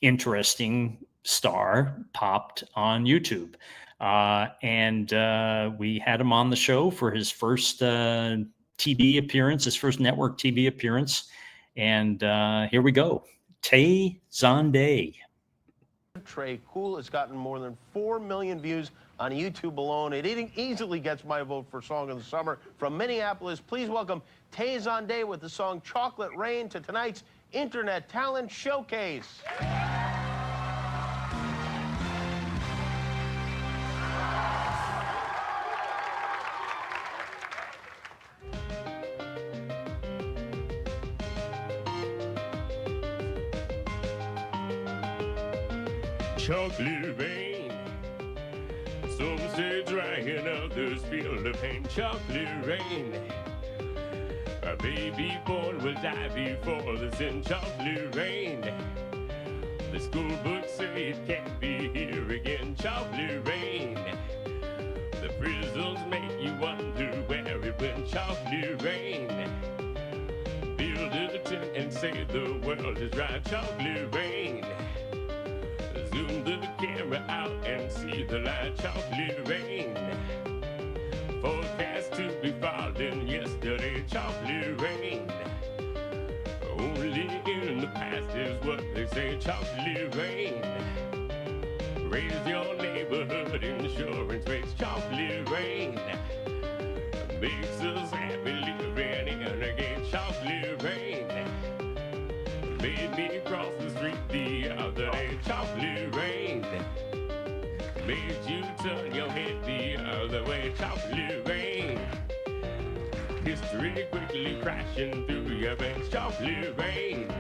interesting star popped on YouTube. And we had him on the show for his first TV appearance, his first network TV appearance. And here we go. Tay Zonday. Trey Cool has gotten more than 4 million views on YouTube alone. It easily gets my vote for Song of the Summer. From Minneapolis, please welcome Tay Zonday with the song Chocolate Rain to tonight's Internet Talent Showcase. Chocolate rain, some say dry and others feel the pain. Chocolate rain, a baby born will die before the sin. Chocolate rain, the school books say it can't be here again. Chocolate rain, the prisons make you wonder where it went. Chocolate rain, builders attend and say the world is right. Chocolate rain, zoom the camera out and see the light. Chocolate rain, forecast to be falling yesterday. Chocolate rain, only in the past is what they say. Chocolate rain, raise your neighborhood insurance rates. Chocolate rain, makes us happy living in again. Chocolate rain, made me cross the street the other day. Chocolate rain, made you turn your head the other way. Chocolate rain, history quickly crashing through your veins. Chocolate rain,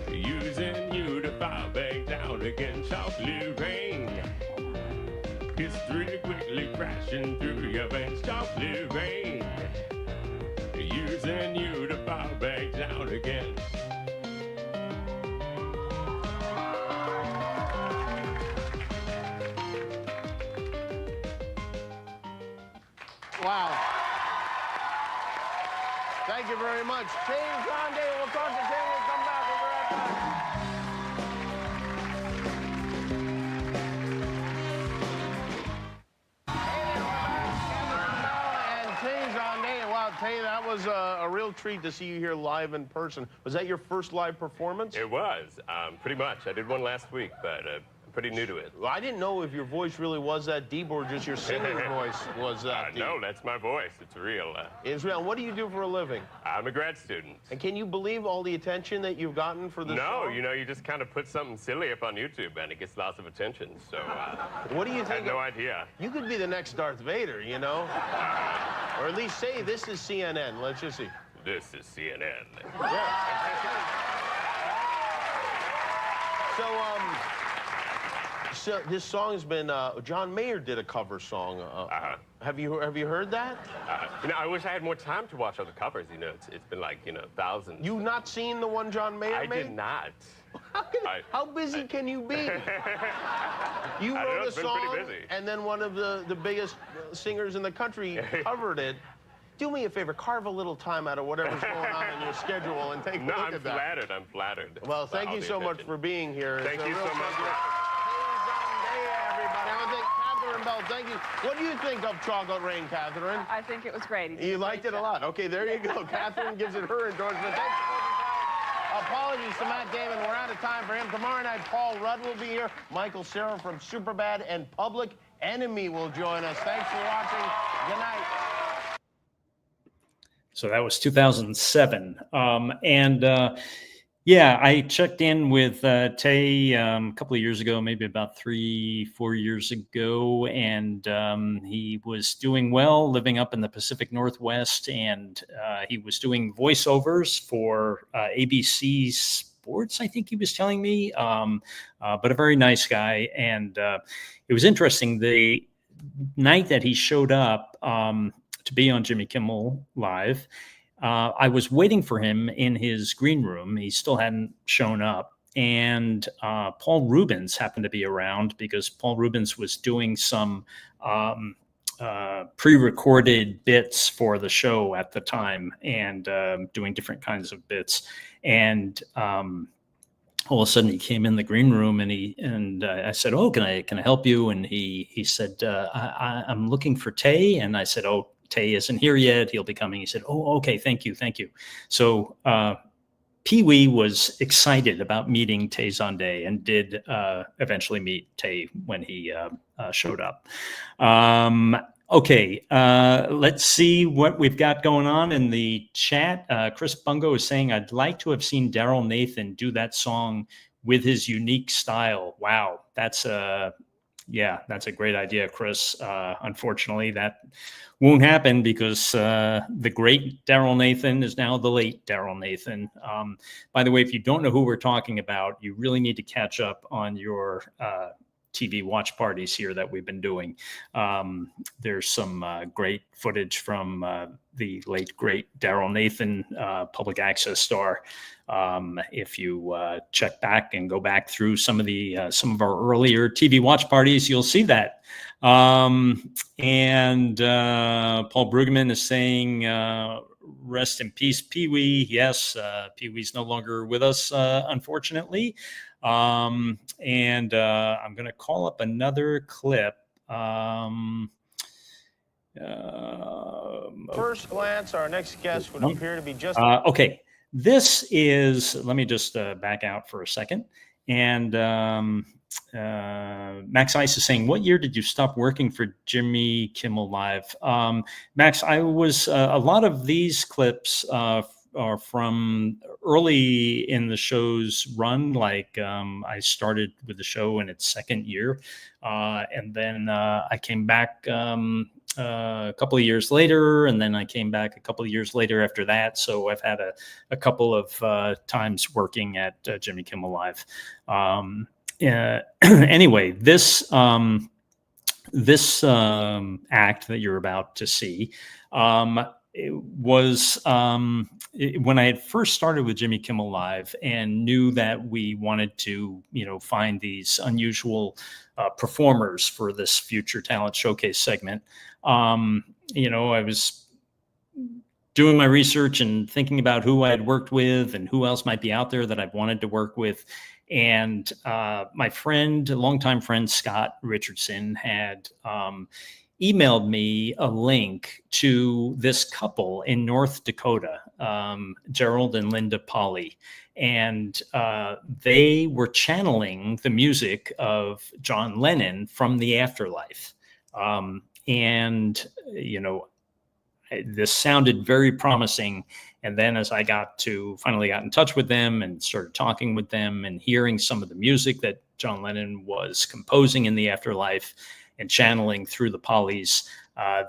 using you to fall back down again. Chocolate rain, history quickly crashing through your veins. Chocolate rain, using you to fall back down again. Wow. Thank you very much. Tay Zonday, we'll talk to Tay when we come back. We'll be right back. And Tay Zonday, wow, Tay, that was a real treat to see you here live in person. Was that your first live performance? It was, pretty much. I did one last week, but I'm pretty new to it. Well, I didn't know if your voice really was that deep or just your singing voice was that deep. No, that's my voice. It's real. It's real. What do you do for a living? I'm a grad student. And can you believe all the attention that you've gotten for this No, song? you know, you just kind of put something silly up on YouTube and it gets lots of attention. So, what do you think? I had no idea. You could be the next Darth Vader, you know? Or at least say, this is CNN. Let's just see. This is CNN. So this song's been, John Mayer did a cover song. Have you heard that? You know, I wish I had more time to watch other covers. You know, it's been like, you know, thousands. You've not seen the one John Mayer made? I did not. How busy can you be? You wrote a song, and then one of the biggest singers in the country covered it. Do me a favor, carve a little time out of whatever's going on in your schedule and take a look at that. I'm flattered. Well, thank you so much for being here. Thank you so much. Catherine Bell, thank you. What do you think of Chocolate Rain, Catherine? I think it was great. You liked it a lot. Okay, there you go. Catherine gives it her endorsement. Thanks for apologies to Matt Damon. We're out of time for him. Tomorrow night, Paul Rudd will be here. Michael Cera from Superbad and Public Enemy will join us. Thanks for watching. Good night. So that was 2007. Yeah, I checked in with Tay a couple of years ago, maybe about 3-4 years ago, and he was doing well, living up in the Pacific Northwest, and he was doing voiceovers for ABC Sports, I think he was telling me, but a very nice guy. And it was interesting, the night that he showed up to be on Jimmy Kimmel Live, I was waiting for him in his green room. He still hadn't shown up. And Paul Rubens happened to be around because Paul Rubens was doing some pre-recorded bits for the show at the time, and doing different kinds of bits. And all of a sudden, he came in the green room, and I said, "Oh, can I help you?" And he said, "I'm looking for Tay." And I said, "Oh, Tay isn't here yet. He'll be coming." He said, "Oh, okay, thank you." So Pee Wee was excited about meeting Tay Zonday, and did eventually meet Tay when he showed up. Okay, let's see what we've got going on in the chat. Chris Bungo is saying, "I'd like to have seen Daryl Nathan do that song with his unique style." Wow, that's a great idea, Chris. Unfortunately, that won't happen because the great Daryl Nathan is now the late Daryl Nathan. By the way, if you don't know who we're talking about, you really need to catch up on your TV watch parties here that we've been doing. There's some great footage from the late, great Daryl Nathan, public access star. If you check back and go back through some of our earlier TV watch parties, you'll see that. And Paul Brueggemann is saying, "Rest in peace, Pee Wee." Yes, Pee Wee's no longer with us, unfortunately. And I'm going to call up another clip. First glance, our next guest would appear to be just... Okay, this is, let me just back out for a second. And Max Ice is saying, "What year did you stop working for Jimmy Kimmel Live?" Max, I was, a lot of these clips are from early in the show's run. Like I started with the show in its second year, and then I came back a couple of years later, and then I came back a couple of years later after that. So I've had a couple of times working at Jimmy Kimmel Live. Anyway, this act that you're about to see, it was when I had first started with Jimmy Kimmel Live and knew that we wanted to, find these unusual performers for this future talent showcase segment. I was doing my research and thinking about who I had worked with and who else might be out there that I wanted to work with. And my friend, longtime friend, Scott Richardson, had emailed me a link to this couple in North Dakota, Gerald and Linda Polley. And they were channeling the music of John Lennon from the afterlife. This sounded very promising. And then as I finally got in touch with them and started talking with them and hearing some of the music that John Lennon was composing in the afterlife and channeling through the Polleys,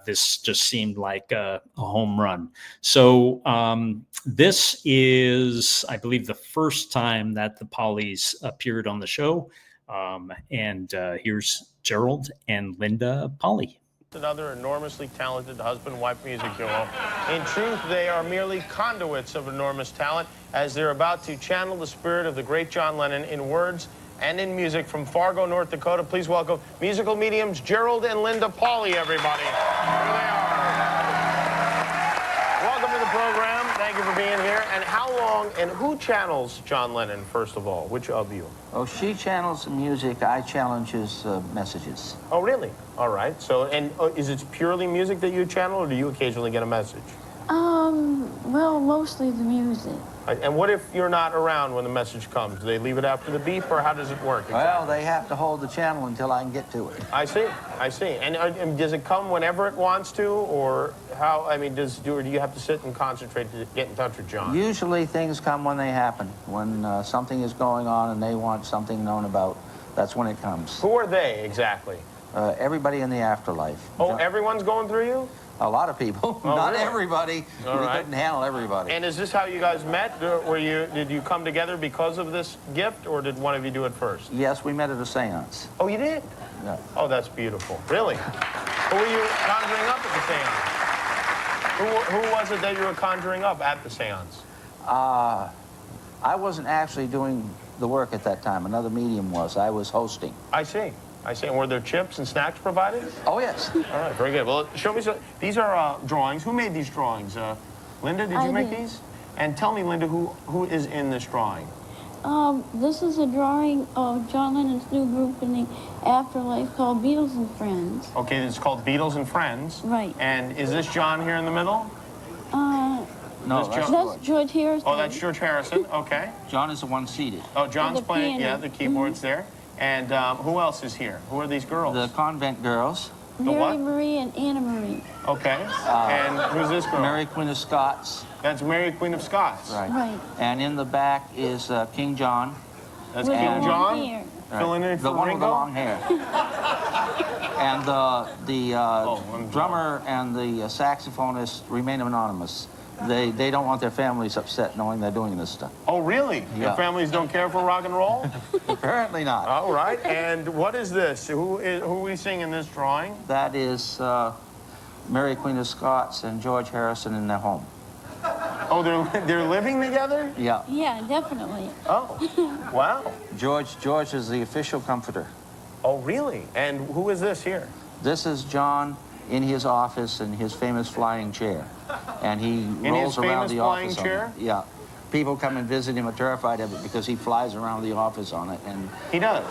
this just seemed like a home run. So this is, I believe, the first time that the Polleys appeared on the show. And here's Gerald and Linda Polley. Another enormously talented husband-wife music duo. In truth, they are merely conduits of enormous talent as they're about to channel the spirit of the great John Lennon in words and in music from Fargo, North Dakota. Please welcome musical mediums Gerald and Linda Polley, everybody. Here they are. Welcome to the program. Thank you for being here. And how long, and who channels John Lennon, first of all? Which of you? Oh, she channels the music. I challenge his messages. Oh, really? All right. So, and is it purely music that you channel, or do you occasionally get a message? Well, mostly the music. And what if you're not around when the message comes? Do they leave it after the beep, or how does it work? Exactly? Well, they have to hold the channel until I can get to it. I see. And does it come whenever it wants to, or how? I mean, or do you have to sit and concentrate to get in touch with John? Usually things come when they happen. When something is going on and they want something known about, that's when it comes. Who are they exactly? Everybody in the afterlife. Oh, everyone's going through you? A lot of people. Oh, Not really? everybody. All We right. couldn't handle everybody. And is this how you guys met? Did you come together because of this gift, or did one of you do it first? Yes, we met at a seance. Oh, you did? Yeah. Oh, that's beautiful. Really? Who were you conjuring up at the seance? Who was it that you were conjuring up at the seance? I wasn't actually doing the work at that time. Another medium was. I was hosting. I see. I see. And were there chips and snacks provided? Oh, yes. All right, very good. Well, show me some. These are drawings. Who made these drawings? Linda, did you make these? And tell me, Linda, who is in this drawing? This is a drawing of John Lennon's new group in the afterlife called Beatles and Friends. Okay, it's called Beatles and Friends. Right. And is this John here in the middle? No, that's George Harrison. Oh, that's George Harrison. Okay. John is the one seated. Oh, John's The playing, piano. yeah, the keyboards there. And who else is here? Who are these girls? The convent girls. The Mary what? Marie and Anna Marie. Okay. And who's this girl? Mary Queen of Scots. That's Mary Queen of Scots. Right. Right. And in the back is King John. That's With King long John. hair. Filling in for the one with the Ringo? long hair. And the drummer and the saxophonist remain anonymous. They don't want their families upset knowing they're doing this stuff. Oh, really? Yeah. Your families don't care for rock and roll? Apparently not. All right. And what is this? Who are we seeing in this drawing? That is Mary Queen of Scots and George Harrison in their home. Oh, they're living together? Yeah. Yeah, definitely. Oh, wow. George is the official comforter. Oh, really? And who is this here? This is John in his office in his famous flying chair. And he rolls around the office. Chair? Yeah. People come and visit him are terrified of it because he flies around the office on it. And he does.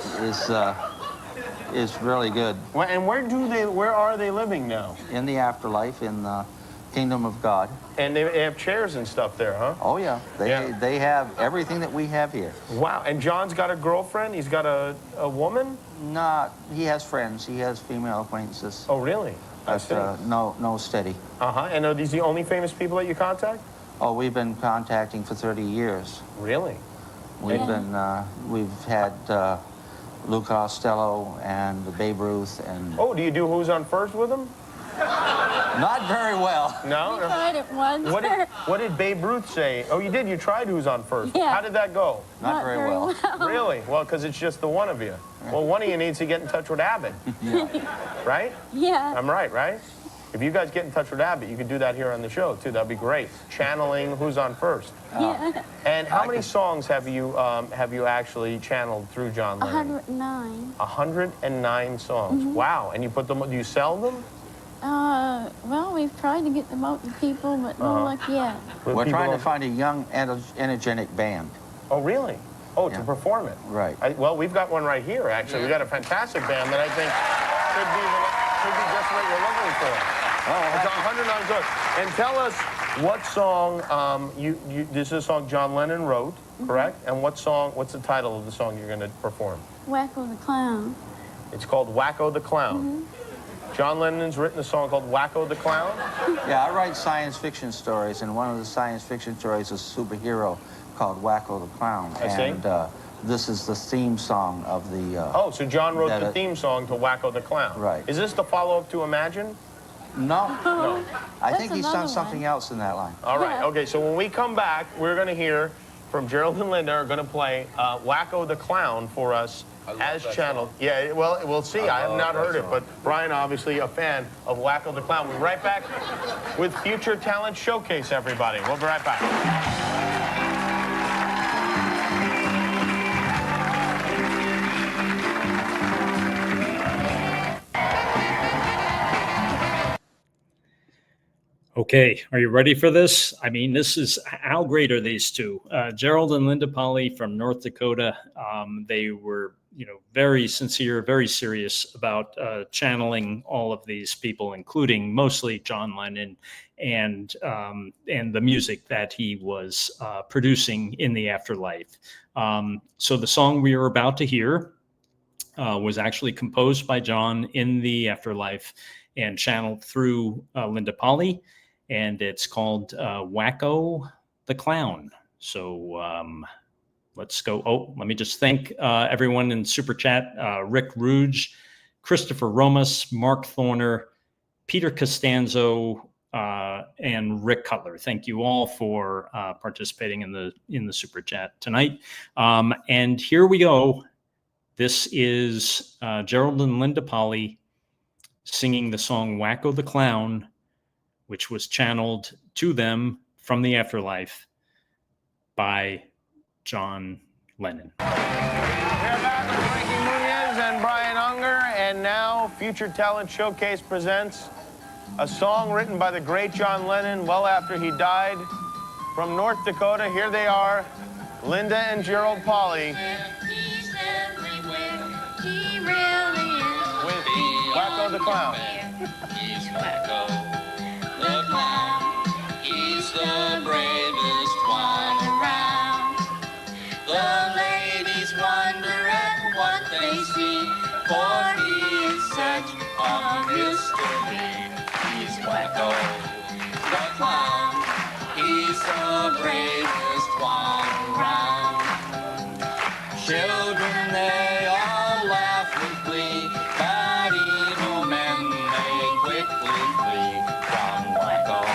It's really good. Well, and where are they living now? In the afterlife, in the kingdom of God. And they have chairs and stuff there, huh? Oh, yeah. They have everything that we have here. Wow. And John's got a girlfriend? He's got a woman? Nah, he has friends. He has female acquaintances. Oh, really? But no steady. Uh-huh. And are these the only famous people that you contact? Oh, we've been contacting for 30 years. Really? We've had Lou Costello and Babe Ruth and... Oh, do you do Who's on First with them? Not very well. No? We tried it once. What did Babe Ruth say? Oh, you did? You tried Who's on First? Yeah. How did that go? Not very well. Really? Well, because it's just the one of you. Well, one of you needs to get in touch with Abbott. Right? Yeah. I'm right? If you guys get in touch with Abbott, you could do that here on the show, too. That'd be great. Channeling Who's on First. Yeah. And how many songs have you actually channeled through John Lennon? 109. 109 songs. Mhm. Wow. And you put them, do you sell them? Well, we've tried to get them out to people, but no luck yet. We're trying to find a young, energetic band. Oh, really? Oh, to perform it? Right. Well, we've got one right here, actually. We've got a fantastic band that I think could be just what you're looking for. Oh, it's 109 songs. And tell us what song, this is a song John Lennon wrote, correct? And what's the title of the song you're going to perform? Wacko the Clown. It's called Wacko the Clown. John Lennon's written a song called Wacko the Clown? Yeah, I write science fiction stories, and one of the science fiction stories is a superhero called Wacko the Clown. I see. And this is the theme song of the... oh, so John wrote the theme song to Wacko the Clown. Right. Is this the follow-up to Imagine? No. No. I think he's done something else in that line. All right, okay, so when we come back, we're going to hear from Gerald and Linda are going to play Wacko the Clown for us as channeled. Yeah, well, we'll see. I have not heard it, but Brian, obviously a fan of Wacko the Clown. We'll be right back with Future Talent Showcase, everybody. We'll be right back. Okay, are you ready for this? I mean, how great are these two? Gerald and Linda Polley from North Dakota. They were, very sincere, very serious about channeling all of these people, including mostly John Lennon and the music that he was producing in the afterlife. So the song we are about to hear was actually composed by John in the afterlife and channeled through Linda Polley. And it's called Wacko the Clown. So let's go. Oh, let me just thank everyone in Super Chat. Rick Rouge, Christopher Romas, Mark Thorner, Peter Costanzo, and Rick Cutler. Thank you all for participating in the Super Chat tonight. And here we go. This is Gerald and Linda Polley singing the song Wacko the Clown, which was channeled to them from the afterlife by John Lennon. We're back with Frankie Muniz and Brian Unger, And now, Future Talent Showcase presents a song written by the great John Lennon well after he died. From North Dakota, here they are, Linda and Gerald Polley. He's everywhere. He really is. With Wacko the Clown. He's Wacko the Clown. He's the bravest one around. The ladies wonder at what they see, for he is such a mystery. He's Wacko the Clown. He's the bravest one around. Children, they all laugh with glee, but evil men, they quickly flee from Wacko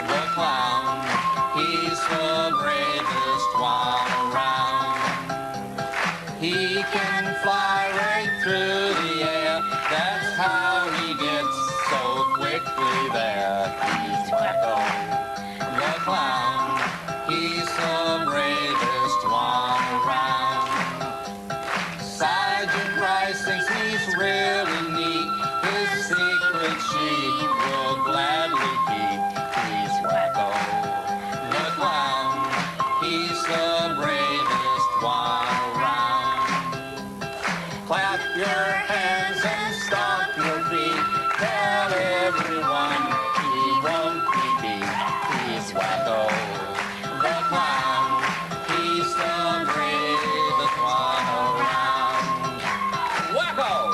the Clown. He's the bravest one around. He can fly right through the air, that's how he gets so quickly there. He's Wacko the Clown. He's the bravest one around. Sergeant Rice thinks he's really neat. His secret she will gladly keep. He's Wacko the Clown. He's the bravest one around. Clap your hands and stomp your feet. Tell everyone he won't be beat. He's Wacko the Clown. He's the bravest one around. Wacko!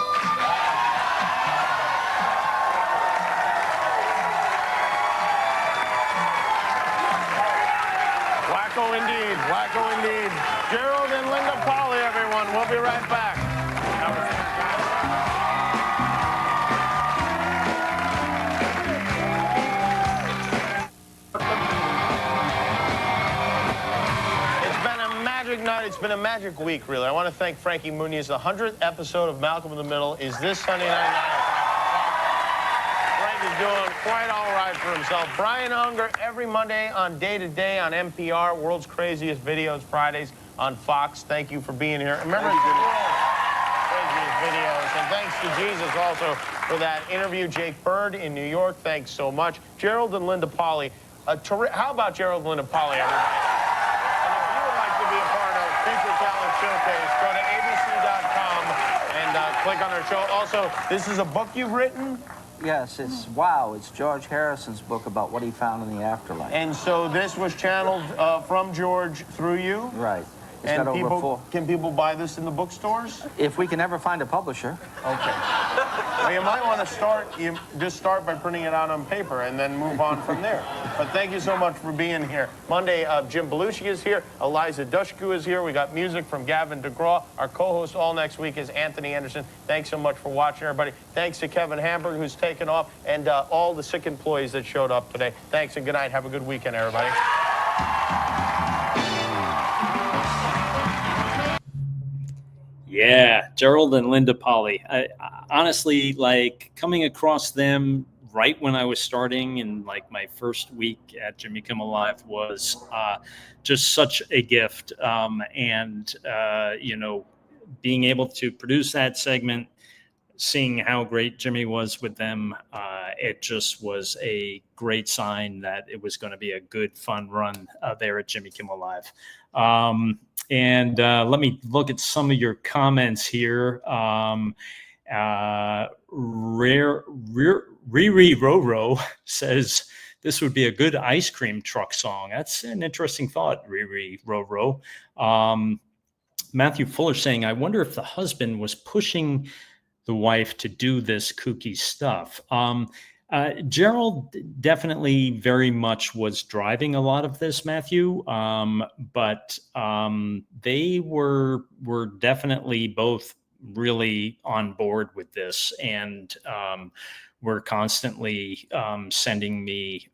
Wacko indeed, Wacko indeed. Gerald and Linda Polley, everyone. We'll be right back. It's been a magic night. It's been a magic week, really. I want to thank Frankie Muniz. The 100th episode of Malcolm in the Middle is this Sunday night. Frank is doing quite all right for himself. Brian Unger every Monday on Day to Day on NPR. World's Craziest Videos Fridays on Fox. Thank you for being here. Remember, it's the world's craziest videos. And thanks to Jesus also for that interview. Jake Bird in New York, thanks so much. Gerald and Linda Polley. How about Gerald and Linda Polley, everybody? And if you would like to be a part of Future Talent Showcase, go to abc.com and click on our show. Also, this is a book you've written. Yes, it's Wow. It's George Harrison's book about what he found in the afterlife. And so this was channeled from George through you? Right. It's And got over four. can people buy this in the bookstores? If we can ever find a publisher. Okay. Well, you might want to just start by printing it out on paper and then move on from there. But thank you so much for being here. Monday, Jim Belushi is here. Eliza Dushku is here. We got music from Gavin DeGraw. Our co-host all next week is Anthony Anderson. Thanks so much for watching, everybody. Thanks to Kevin Hamburg, who's taken off, and all the sick employees that showed up today. Thanks and good night. Have a good weekend, everybody. Yeah, Gerald and Linda Polley. I honestly, like, coming across them right when I was starting in like my first week at Jimmy Kimmel Live was just such a gift. You know, being able to produce that segment, seeing how great Jimmy was with them, it just was a great sign that it was going to be a good, fun run there at Jimmy Kimmel Live. Let me look at some of your comments here. Riri Roro says this would be a good ice cream truck song. That's an interesting thought, Riri Roro. Matthew Fuller saying, I wonder if the husband was pushing the wife to do this kooky stuff. Gerald definitely very much was driving a lot of this, Matthew, but they were definitely both really on board with this, and were constantly sending me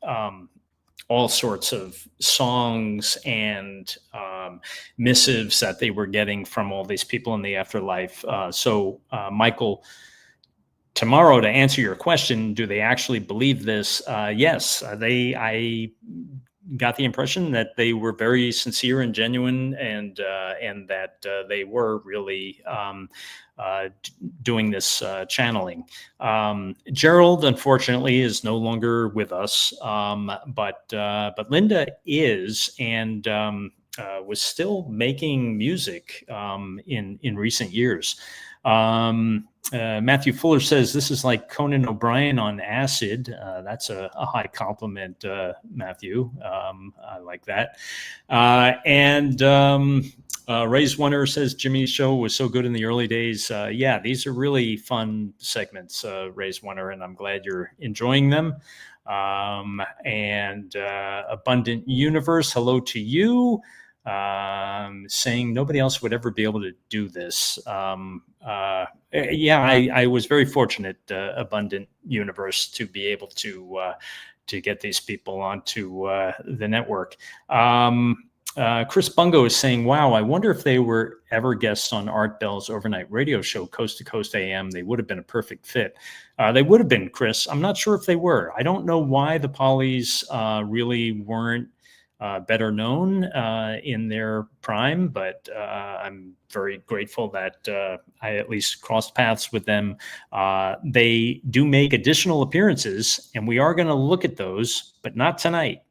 all sorts of songs and missives that they were getting from all these people in the afterlife. So Michael, tomorrow, to answer your question, do they actually believe this? Yes, got the impression that they were very sincere and genuine, and that they were really doing this channeling. Gerald, unfortunately, is no longer with us, but Linda is, and was still making music in recent years. Matthew Fuller says this is like Conan O'Brien on acid. That's a high compliment, Matthew. I like that. Ray's Wonder says Jimmy's show was so good in the early days. Yeah, these are really fun segments, Ray's Wonder, and I'm glad you're enjoying them. Abundant Universe, hello to you. Saying nobody else would ever be able to do this. I was very fortunate, Abundant Universe, to be able to get these people onto the network. Chris Bungo is saying, wow, I wonder if they were ever guests on Art Bell's overnight radio show, Coast to Coast AM. They would have been a perfect fit. They would have been, Chris. I'm not sure if they were. I don't know why the Polleys really weren't better known in their prime, but I'm very grateful that I at least crossed paths with them. They do make additional appearances, and we are going to look at those, but not tonight,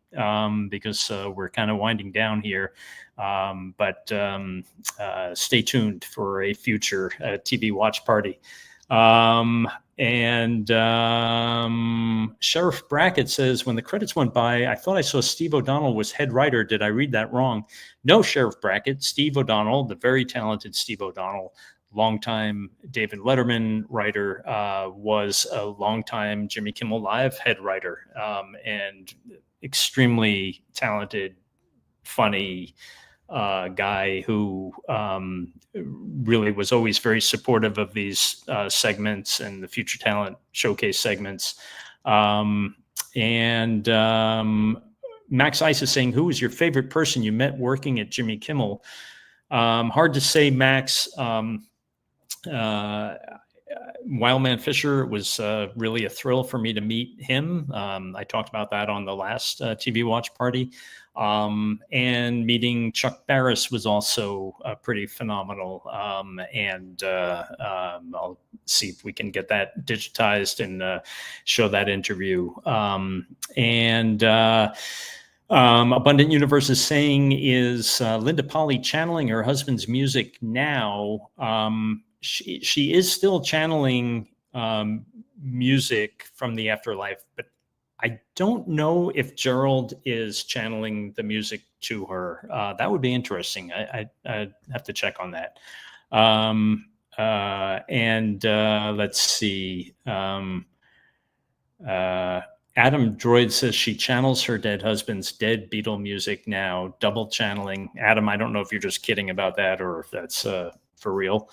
because we're kind of winding down here. But stay tuned for a future TV watch party. Sheriff Brackett says, when the credits went by, I thought I saw Steve O'Donnell was head writer. Did I read that wrong? No, Sheriff Brackett. Steve O'Donnell, the very talented Steve O'Donnell, longtime David Letterman writer, was a longtime Jimmy Kimmel Live head writer, and extremely talented, funny guy who really was always very supportive of these segments and the Future Talent Showcase segments. Max Ice is saying, who was your favorite person you met working at Jimmy Kimmel? Hard to say, Max. Wildman Fisher was really a thrill for me to meet him. I talked about that on the last TV watch party. And meeting Chuck Barris was also pretty phenomenal. I'll see if we can get that digitized and show that interview. Abundant Universe is saying, is Linda Polley channeling her husband's music now? She is still channeling music from the afterlife, but I don't know if Gerald is channeling the music to her. That would be interesting. I'd have to check on that. Let's see. Adam Droid says she channels her dead husband's dead Beatle music now, double channeling. Adam, I don't know if you're just kidding about that or if that's for real.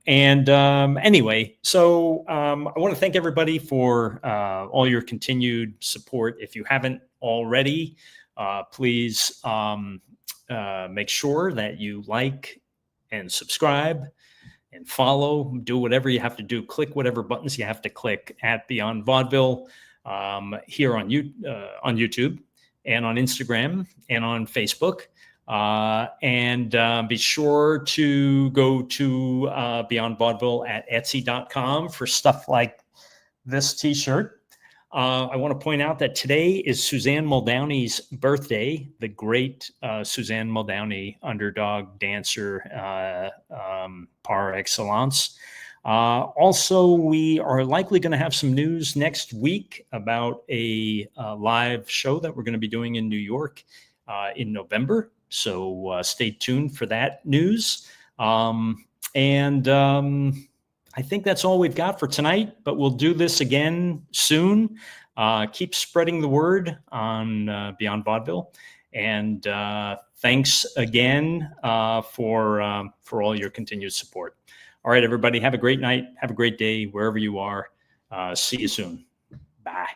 Anyway, so I want to thank everybody for all your continued support. If you haven't already, please make sure that you like and subscribe and follow, do whatever you have to do, click whatever buttons you have to click at Beyond Vaudeville here on YouTube and on Instagram and on Facebook. Be sure to go to Beyond Vaudeville at Etsy.com for stuff like this t-shirt. I want to point out that today is Suzanne Muldowney's birthday, the great Suzanne Muldowney, underdog dancer par excellence. Also, we are likely going to have some news next week about a live show that we're going to be doing in New York in November. So stay tuned for that news. I think that's all we've got for tonight, but we'll do this again soon. Keep spreading the word on Beyond Vaudeville. And thanks again for all your continued support. All right, everybody, have a great night. Have a great day wherever you are. See you soon. Bye.